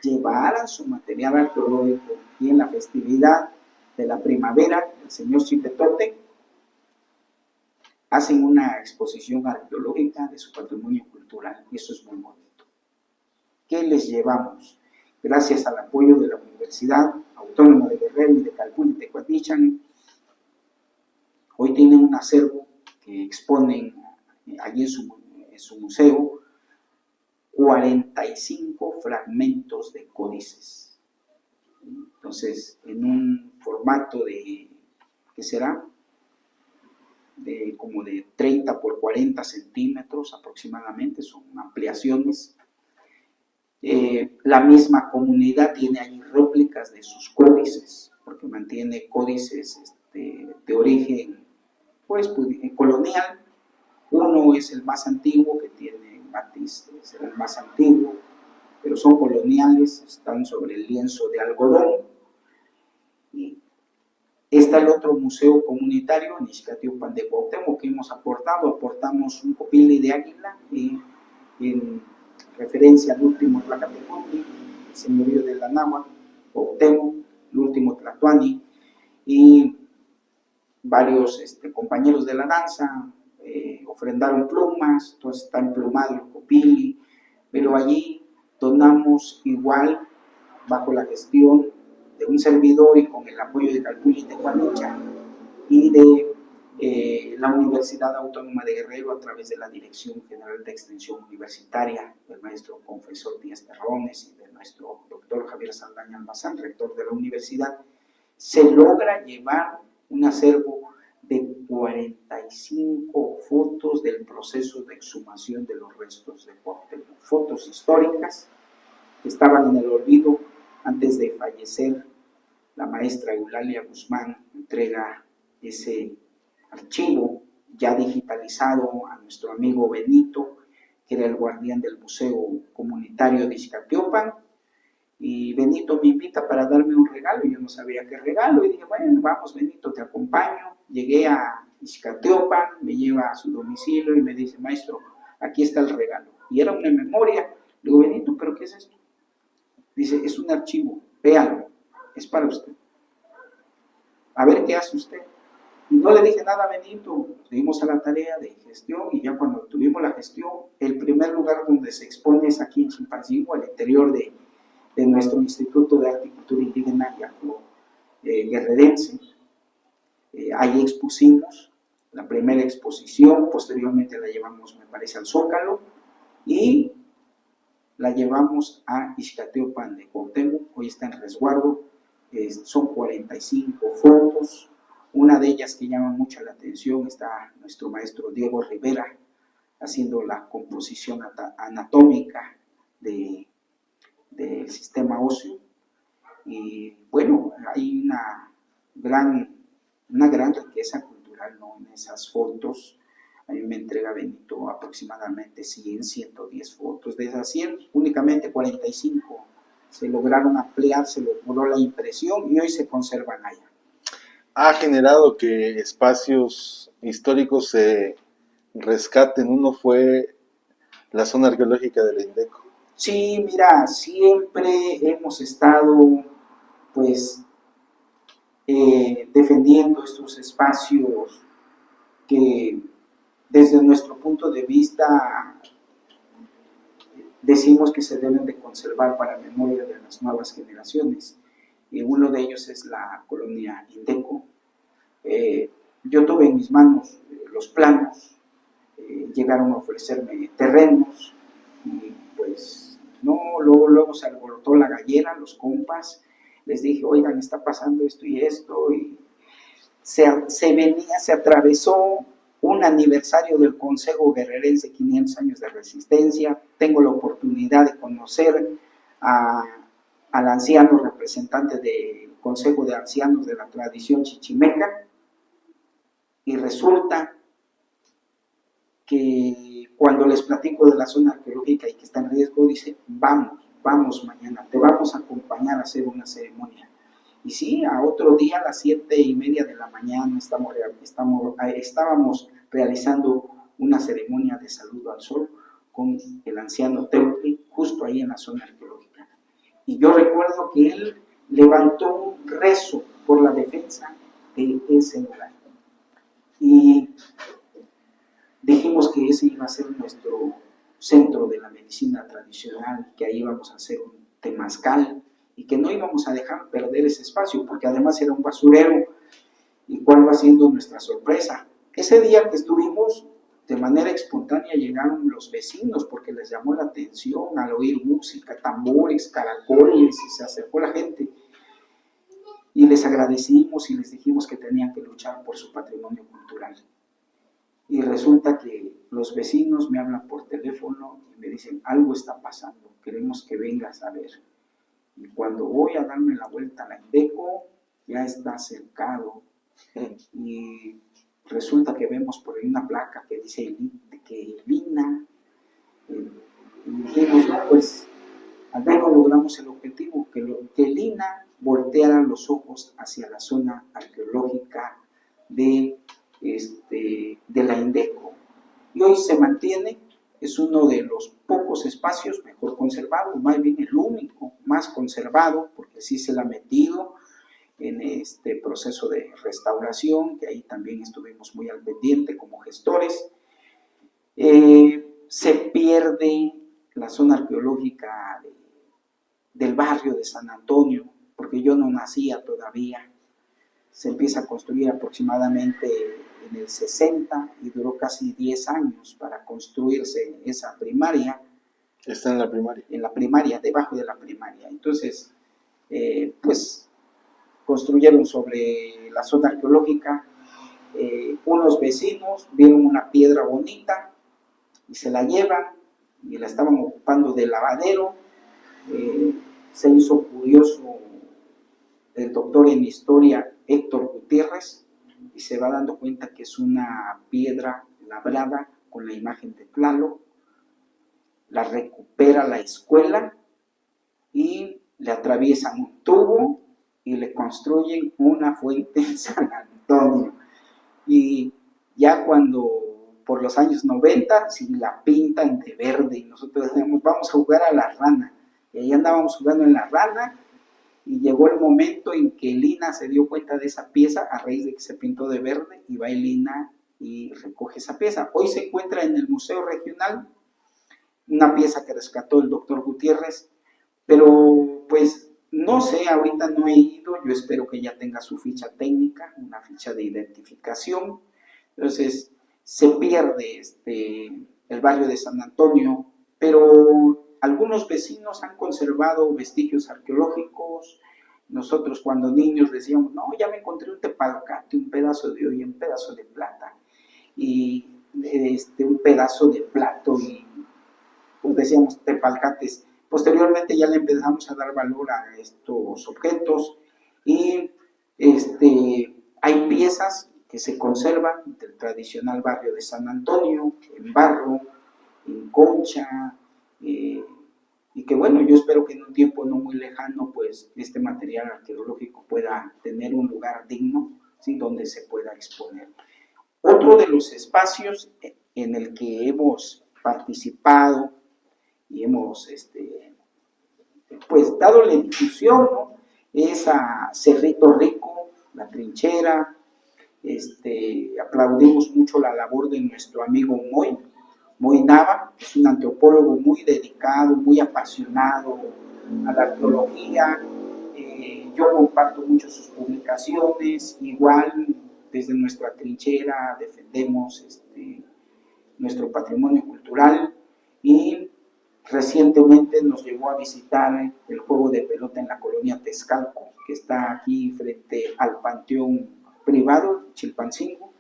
llevaran su material arqueológico, y en la festividad de la primavera, el señor Chipetote hacen una exposición arqueológica de su patrimonio cultural, y eso es muy bonito. ¿Qué les llevamos? Gracias al apoyo de la Universidad Autónoma de Guerrero y de Calpún y Tecuatichan, hoy tienen un acervo que exponen allí en su museo 45 fragmentos de códices. Entonces, en un formato de, ¿qué será? Como de 30 por 40 centímetros aproximadamente, son ampliaciones. La misma comunidad tiene allí réplicas de sus códices, porque mantiene códices de origen, pues, colonial. Uno es el más antiguo, que tiene matiz, es el más antiguo, pero son coloniales, están sobre el lienzo de algodón. Y está el otro museo comunitario en Ixcatiopan de Cuauhtémoc que hemos aportamos un copili de águila en referencia al último Tlacatecuhtli, el señorío de la Náhuatl, Cuauhtémoc, el último Tlatoani, y varios compañeros de la danza ofrendaron plumas, entonces está emplumado el copili, pero allí donamos igual, bajo la gestión de un servidor y con el apoyo de Calpún y Tecuatichan, y de la Universidad Autónoma de Guerrero a través de la Dirección General de Extensión Universitaria, del maestro confesor Díaz Terrones y de nuestro doctor Javier Saldaña Almazán, rector de la universidad, se logra llevar un acervo de 45 fotos del proceso de exhumación de los restos de Cuauhtémoc, fotos históricas que estaban en el olvido antes de fallecer. La maestra Eulalia Guzmán entrega ese archivo ya digitalizado a nuestro amigo Benito, que era el guardián del Museo Comunitario de Ixcatiopan, y Benito me invita para darme un regalo. Yo no sabía qué regalo y dije, bueno, vamos Benito, te acompaño. Llegué a Ixcatiopan, me lleva a su domicilio y me dice, maestro, aquí está el regalo. Y era una memoria. Le digo, Benito, ¿pero qué es esto? Dice, es un archivo, véalo, es para usted. A ver qué hace usted. Y no le dije nada a Benito, seguimos a la tarea de gestión y ya cuando tuvimos la gestión, el primer lugar donde se expone es aquí en Chilpancingo, al interior de nuestro Instituto de Arte y Cultura Indígena y Afro-Guerrerense. Ahí expusimos la primera exposición, posteriormente la llevamos, me parece, al Zócalo y la llevamos a Ixcatiopan de Cuauhtémoc, hoy está en resguardo, son 45 fotos. Una de ellas que llama mucho la atención está nuestro maestro Diego Rivera haciendo la composición anatómica del sistema óseo. Y bueno, hay una gran riqueza cultural, ¿no?, en esas fotos. A mí me entrega Benito aproximadamente 100, 110 fotos. De esas 100, únicamente 45 se lograron ampliar, se logró la impresión y hoy se conservan allá. Ha generado que espacios históricos se rescaten. Uno fue la zona arqueológica del Indeco. Sí, mira, siempre hemos estado pues defendiendo estos espacios que desde nuestro punto de vista decimos que se deben de conservar para memoria de las nuevas generaciones. Y uno de ellos es la colonia Indeco. Yo tuve en mis manos los planos, llegaron a ofrecerme terrenos y pues no, luego se alborotó la gallera, los compas, les dije, oigan, está pasando esto y esto, y se atravesó un aniversario del Consejo Guerrerense, 500 años de resistencia. Tengo la oportunidad de conocer al anciano representante del Consejo de Ancianos de la tradición chichimeca, y resulta que cuando les platico de la zona arqueológica y que está en riesgo, dice, vamos mañana, te vamos a acompañar a hacer una ceremonia. Y sí, a otro día, a las 7:30 de la mañana, estábamos realizando una ceremonia de saludo al sol con el anciano Teutli, justo ahí en la zona arqueológica. Y yo recuerdo que él levantó un rezo por la defensa de ese lugar. Y dijimos que ese iba a ser nuestro centro de la medicina tradicional, que ahí íbamos a hacer un temazcal y que no íbamos a dejar perder ese espacio, porque además era un basurero. ¿Y cuál va siendo nuestra sorpresa? Ese día que estuvimos, de manera espontánea llegaron los vecinos porque les llamó la atención al oír música, tambores, caracoles, y se acercó la gente. Y les agradecimos y les dijimos que tenían que luchar por su patrimonio cultural. Y resulta que los vecinos me hablan por teléfono y me dicen, algo está pasando, queremos que vengas a ver. Y cuando voy a darme la vuelta a la Indeco, ya está cercado. Y resulta que vemos por ahí una placa que dice que Lina. Y dijimos, no, pues al menos logramos el objetivo, que Lina volteara los ojos hacia la zona arqueológica de la Indeco. Y hoy se mantiene, es uno de los pocos espacios mejor conservados, más bien el único más conservado, porque sí se le ha metido en este proceso de restauración, que ahí también estuvimos muy al pendiente como gestores. Se pierde la zona arqueológica del barrio de San Antonio, porque yo no nacía todavía. se empieza a construir aproximadamente en el 60 y duró casi 10 años para construirse esa primaria. Está en la primaria. En la primaria, debajo de la primaria. Entonces, pues construyeron sobre la zona arqueológica. Unos vecinos vieron una piedra bonita y se la llevan y la estaban ocupando de lavadero. Se hizo curioso el doctor en historia Héctor Gutiérrez y se va dando cuenta que es una piedra labrada con la imagen de Tlaloc. La recupera la escuela y le atraviesan un tubo y le construyen una fuente en San Antonio. Y ya cuando por los años 90, sí la pintan de verde y nosotros decíamos, vamos a jugar a la rana. Y ahí andábamos jugando en la rana y llegó el momento en que Lina se dio cuenta de esa pieza a raíz de que se pintó de verde y va Lina y recoge esa pieza. Hoy se encuentra en el Museo Regional, una pieza que rescató el doctor Gutiérrez, pero pues no sé, ahorita no he ido, yo espero que ya tenga su ficha técnica, una ficha de identificación. Entonces se pierde el barrio de San Antonio, pero algunos vecinos han conservado vestigios arqueológicos. Nosotros cuando niños decíamos, no, ya me encontré un tepalcate, un pedazo de olla, un pedazo de plata, y un pedazo de plato, y pues decíamos tepalcates. Posteriormente ya le empezamos a dar valor a estos objetos y hay piezas que se conservan del tradicional barrio de San Antonio, en barro, en concha, y que bueno, yo espero que en un tiempo no muy lejano pues este material arqueológico pueda tener un lugar digno, ¿sí?, donde se pueda exponer. Otro de los espacios en el que hemos participado y hemos pues dadole difusión, ¿no?, es a Cerrito Rico, La Trinchera. Aplaudimos mucho la labor de nuestro amigo Moy Nava, que es un antropólogo muy dedicado, muy apasionado a la arqueología. Yo comparto mucho sus publicaciones, igual desde nuestra trinchera defendemos nuestro patrimonio cultural, y recientemente nos llevó a visitar el juego de pelota en la colonia Texcalco, que está aquí frente al panteón privado Chilpancingo,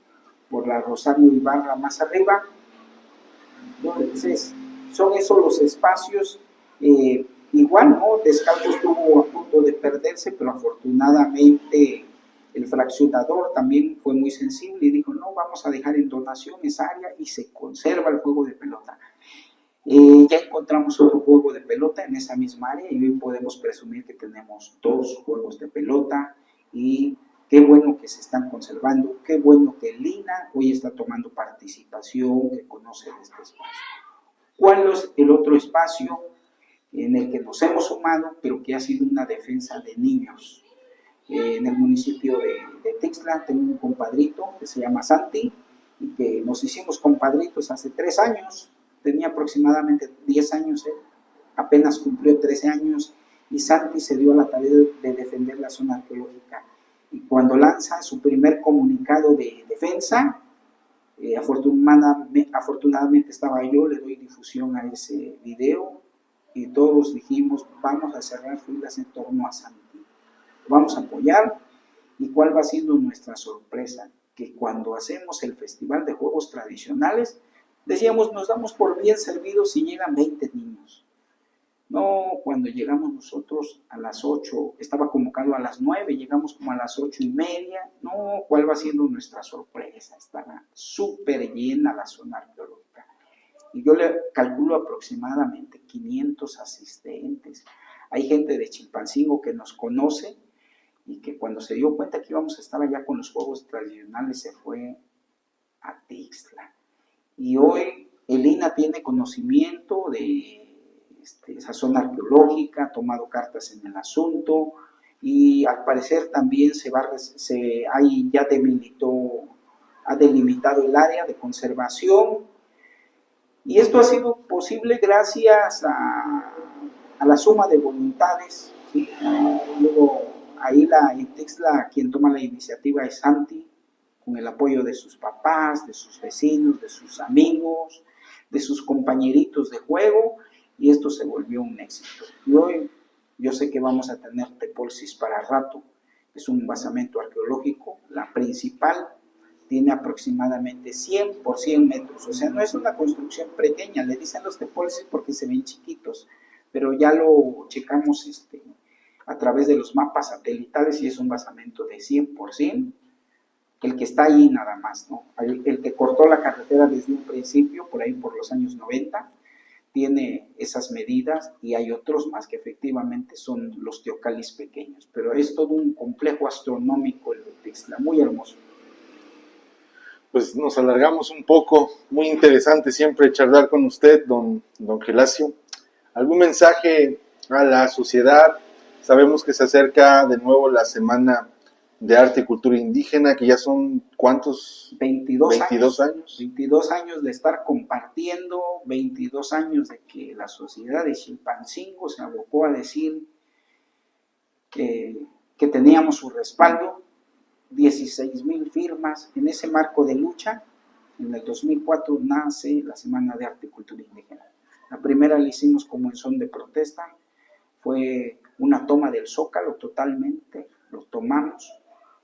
por la Rosario Ibarra más arriba. Entonces, son esos los espacios. Igual, ¿no?, Texcalco estuvo a punto de perderse, pero afortunadamente el fraccionador también fue muy sensible y dijo, no, vamos a dejar en donación esa área y se conserva el juego de pelota. Ya encontramos otro juego de pelota en esa misma área y hoy podemos presumir que tenemos 2 juegos de pelota, y qué bueno que se están conservando, qué bueno que Lina hoy está tomando participación, que conoce de este espacio. ¿Cuál es el otro espacio en el que nos hemos sumado, pero que ha sido una defensa de niños? En el municipio de Tixla tengo un compadrito que se llama Santi, y que nos hicimos compadritos hace 3 años, tenía aproximadamente 10 años, apenas cumplió 13 años, y Santi se dio a la tarea de defender la zona arqueológica. Y cuando lanza su primer comunicado de defensa, afortunadamente estaba yo, le doy difusión a ese video, y todos dijimos, vamos a cerrar filas en torno a Santi, vamos a apoyar. ¿Y cuál va siendo nuestra sorpresa? Que cuando hacemos el festival de juegos tradicionales, decíamos, nos damos por bien servidos si llegan 20 niños. No, cuando llegamos nosotros a las 8, estaba convocado a las 9, llegamos como a las 8:30. No, ¿cuál va siendo nuestra sorpresa? Estaba súper llena la zona arqueológica. Y yo le calculo aproximadamente 500 asistentes. Hay gente de Chilpancingo que nos conoce y que cuando se dio cuenta que íbamos a estar allá con los juegos tradicionales se fue a Tixla. Y hoy Elina tiene conocimiento de esa zona arqueológica, ha tomado cartas en el asunto, y al parecer también ha delimitado el área de conservación. Y esto ha sido posible gracias a la suma de voluntades, ¿sí? Luego ahí en Texla quien toma la iniciativa es Santi, con el apoyo de sus papás, de sus vecinos, de sus amigos, de sus compañeritos de juego, y esto se volvió un éxito. Y hoy yo sé que vamos a tener Tepolsis para rato. Es un basamento arqueológico, la principal tiene aproximadamente 100 por 100 metros, o sea, no es una construcción pequeña, le dicen los Tepolsis porque se ven chiquitos, pero ya lo checamos a través de los mapas satelitales y es un basamento de 100 por 100, el que está ahí nada más, ¿no? El que cortó la carretera desde un principio, por ahí por los años 90, tiene esas medidas, y hay otros más que efectivamente son los teocalis pequeños, pero es todo un complejo astronómico el de Texla, muy hermoso. Pues nos alargamos un poco, muy interesante siempre charlar con usted, don Gelasio. ¿Algún mensaje a la sociedad? Sabemos que se acerca de nuevo la Semana de Arte y Cultura Indígena, que ya son, ¿cuántos? 22 años. 22 años de estar compartiendo, 22 años de que la sociedad de Chilpancingo se abocó a decir que teníamos su respaldo, 16,000 firmas. En ese marco de lucha, en el 2004 nace la Semana de Arte y Cultura Indígena. La primera la hicimos como en son de protesta, fue una toma del Zócalo totalmente, lo tomamos,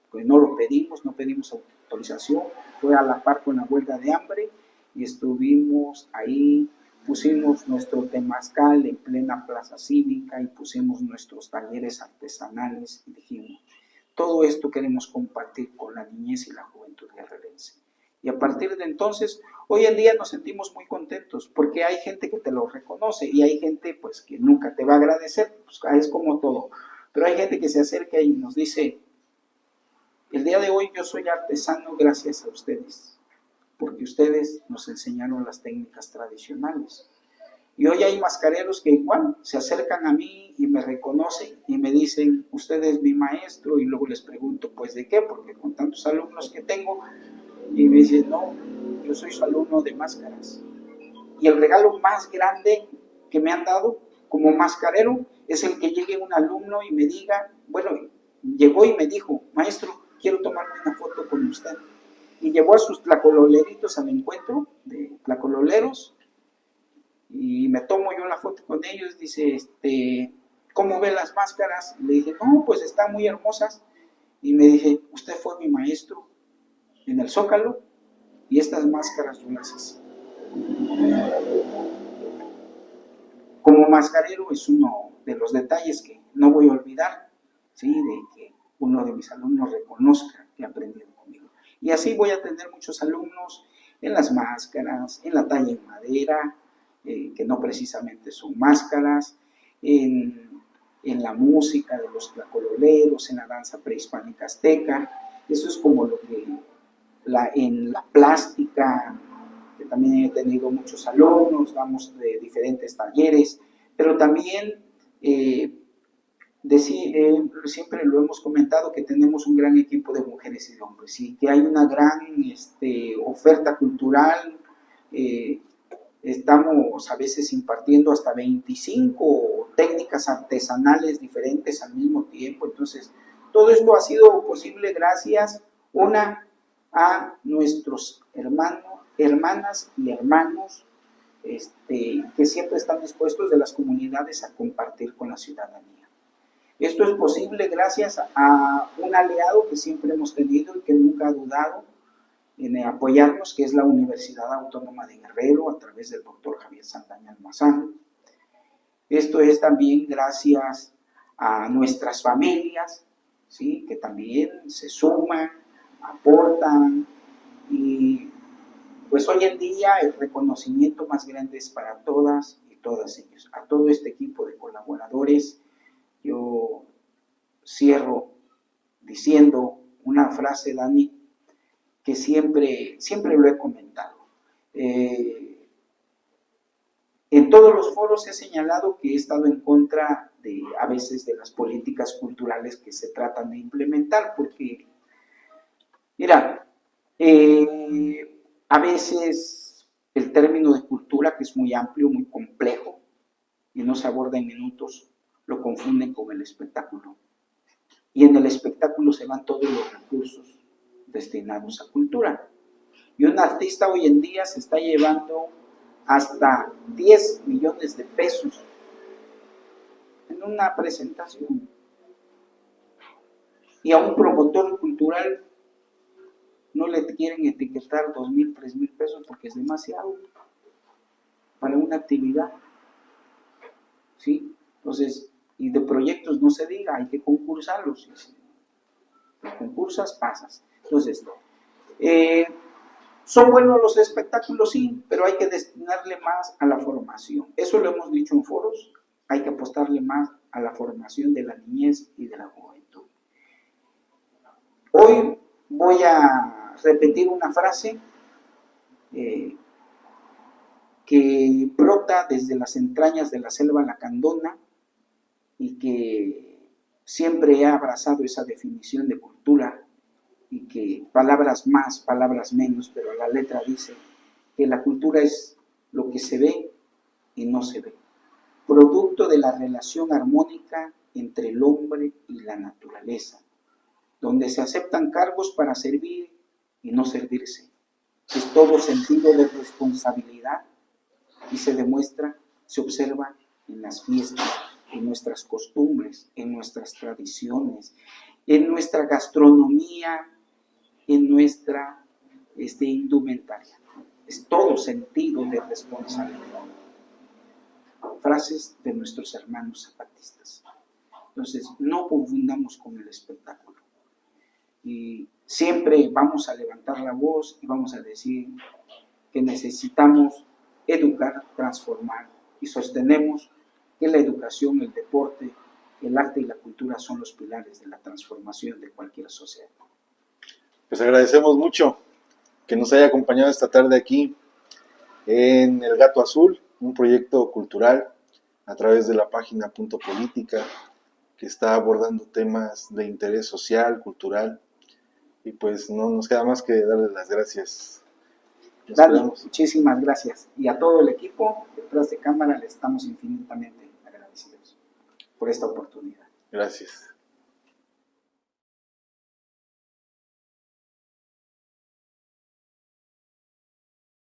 pues no lo pedimos, no pedimos autorización, fue a la par con la huelga de hambre y estuvimos ahí, pusimos nuestro temazcal en plena plaza cívica y pusimos nuestros talleres artesanales y dijimos, todo esto queremos compartir con la niñez y la juventud guerrerense. Y a partir de entonces, hoy en día nos sentimos muy contentos porque hay gente que te lo reconoce y hay gente pues que nunca te va a agradecer, pues es como todo, pero hay gente que se acerca y nos dice, el día de hoy yo soy artesano gracias a ustedes, porque ustedes nos enseñaron las técnicas tradicionales. Y hoy hay mascareros que igual se acercan a mí y me reconocen y me dicen, usted es mi maestro, y luego les pregunto, pues ¿de qué? Porque con tantos alumnos que tengo, y me dicen, no, yo soy su alumno de máscaras. Y el regalo más grande que me han dado como mascarero es el que llegue un alumno y me diga, bueno, llegó y me dijo, maestro, quiero tomarme una foto con usted. Y llevó a sus tlacololeritos al encuentro de tlacololeros y me tomo yo la foto con ellos. Dice, ¿cómo ve las máscaras? Le dije, no, pues están muy hermosas. Y me dije, usted fue mi maestro en el Zócalo y estas máscaras yo las hice. Como mascarero es uno de los detalles que no voy a olvidar, ¿sí? De que uno de mis alumnos reconozca que ha aprendido conmigo. Y así voy a tener muchos alumnos en las máscaras, en la talla en madera, que no precisamente son máscaras, en la música de los tlacololeros, en la danza prehispánica azteca. Eso es como lo que en la plástica, que también he tenido muchos alumnos, damos de diferentes talleres, pero también siempre lo hemos comentado que tenemos un gran equipo de mujeres y de hombres y que hay una gran oferta cultural. Estamos a veces impartiendo hasta 25 técnicas artesanales diferentes al mismo tiempo. Entonces, todo esto ha sido posible gracias, a nuestros hermanas y hermanos que siempre están dispuestos de las comunidades a compartir con la ciudadanía. Esto es posible gracias a un aliado que siempre hemos tenido y que nunca ha dudado en apoyarnos, que es la Universidad Autónoma de Guerrero, a través del doctor Javier Saldaña Almazán. Esto es también gracias a nuestras familias, ¿sí? Que también se suman, aportan, y pues hoy en día el reconocimiento más grande es para todas y todos ellos. A todo este equipo de colaboradores, yo cierro diciendo una frase, Dani, que siempre lo he comentado. En todos los foros he señalado que he estado en contra a veces de las políticas culturales que se tratan de implementar, porque, mira, a veces el término de cultura, que es muy amplio, muy complejo, y no se aborda en minutos, lo confunden con el espectáculo. y en el espectáculo se van todos los recursos destinados a cultura. Y un artista hoy en día se está llevando hasta 10 millones de pesos en una presentación. Y a un promotor cultural no le quieren etiquetar 2,000, 3,000 pesos porque es demasiado para una actividad. ¿Sí? Entonces, y de proyectos no se diga, hay que concursarlos. Si concursas, pasas. Entonces, ¿son buenos los espectáculos? Sí, pero hay que destinarle más a la formación. Eso lo hemos dicho en foros, hay que apostarle más a la formación de la niñez y de la juventud. Hoy voy a repetir una frase que brota desde las entrañas de la selva lacandona y que siempre he abrazado esa definición de cultura, y que palabras más, palabras menos, pero la letra dice que la cultura es lo que se ve y no se ve, producto de la relación armónica entre el hombre y la naturaleza, donde se aceptan cargos para servir y no servirse. Es todo sentido de responsabilidad y se demuestra, se observa en las fiestas, en nuestras costumbres, en nuestras tradiciones, en nuestra gastronomía, en nuestra indumentaria. Es todo sentido de responsabilidad. Frases de nuestros hermanos zapatistas. Entonces, no confundamos con el espectáculo. Y siempre vamos a levantar la voz y vamos a decir que necesitamos educar, transformar, y sostenemos que la educación, el deporte, el arte y la cultura son los pilares de la transformación de cualquier sociedad. Pues agradecemos mucho que nos haya acompañado esta tarde aquí en El Gato Azul, un proyecto cultural a través de la página Punto Política, que está abordando temas de interés social, cultural, y pues no nos queda más que darle las gracias. Dani, muchísimas gracias. Y a todo el equipo detrás de cámara le estamos infinitamente agradecidos por esta oportunidad. Gracias.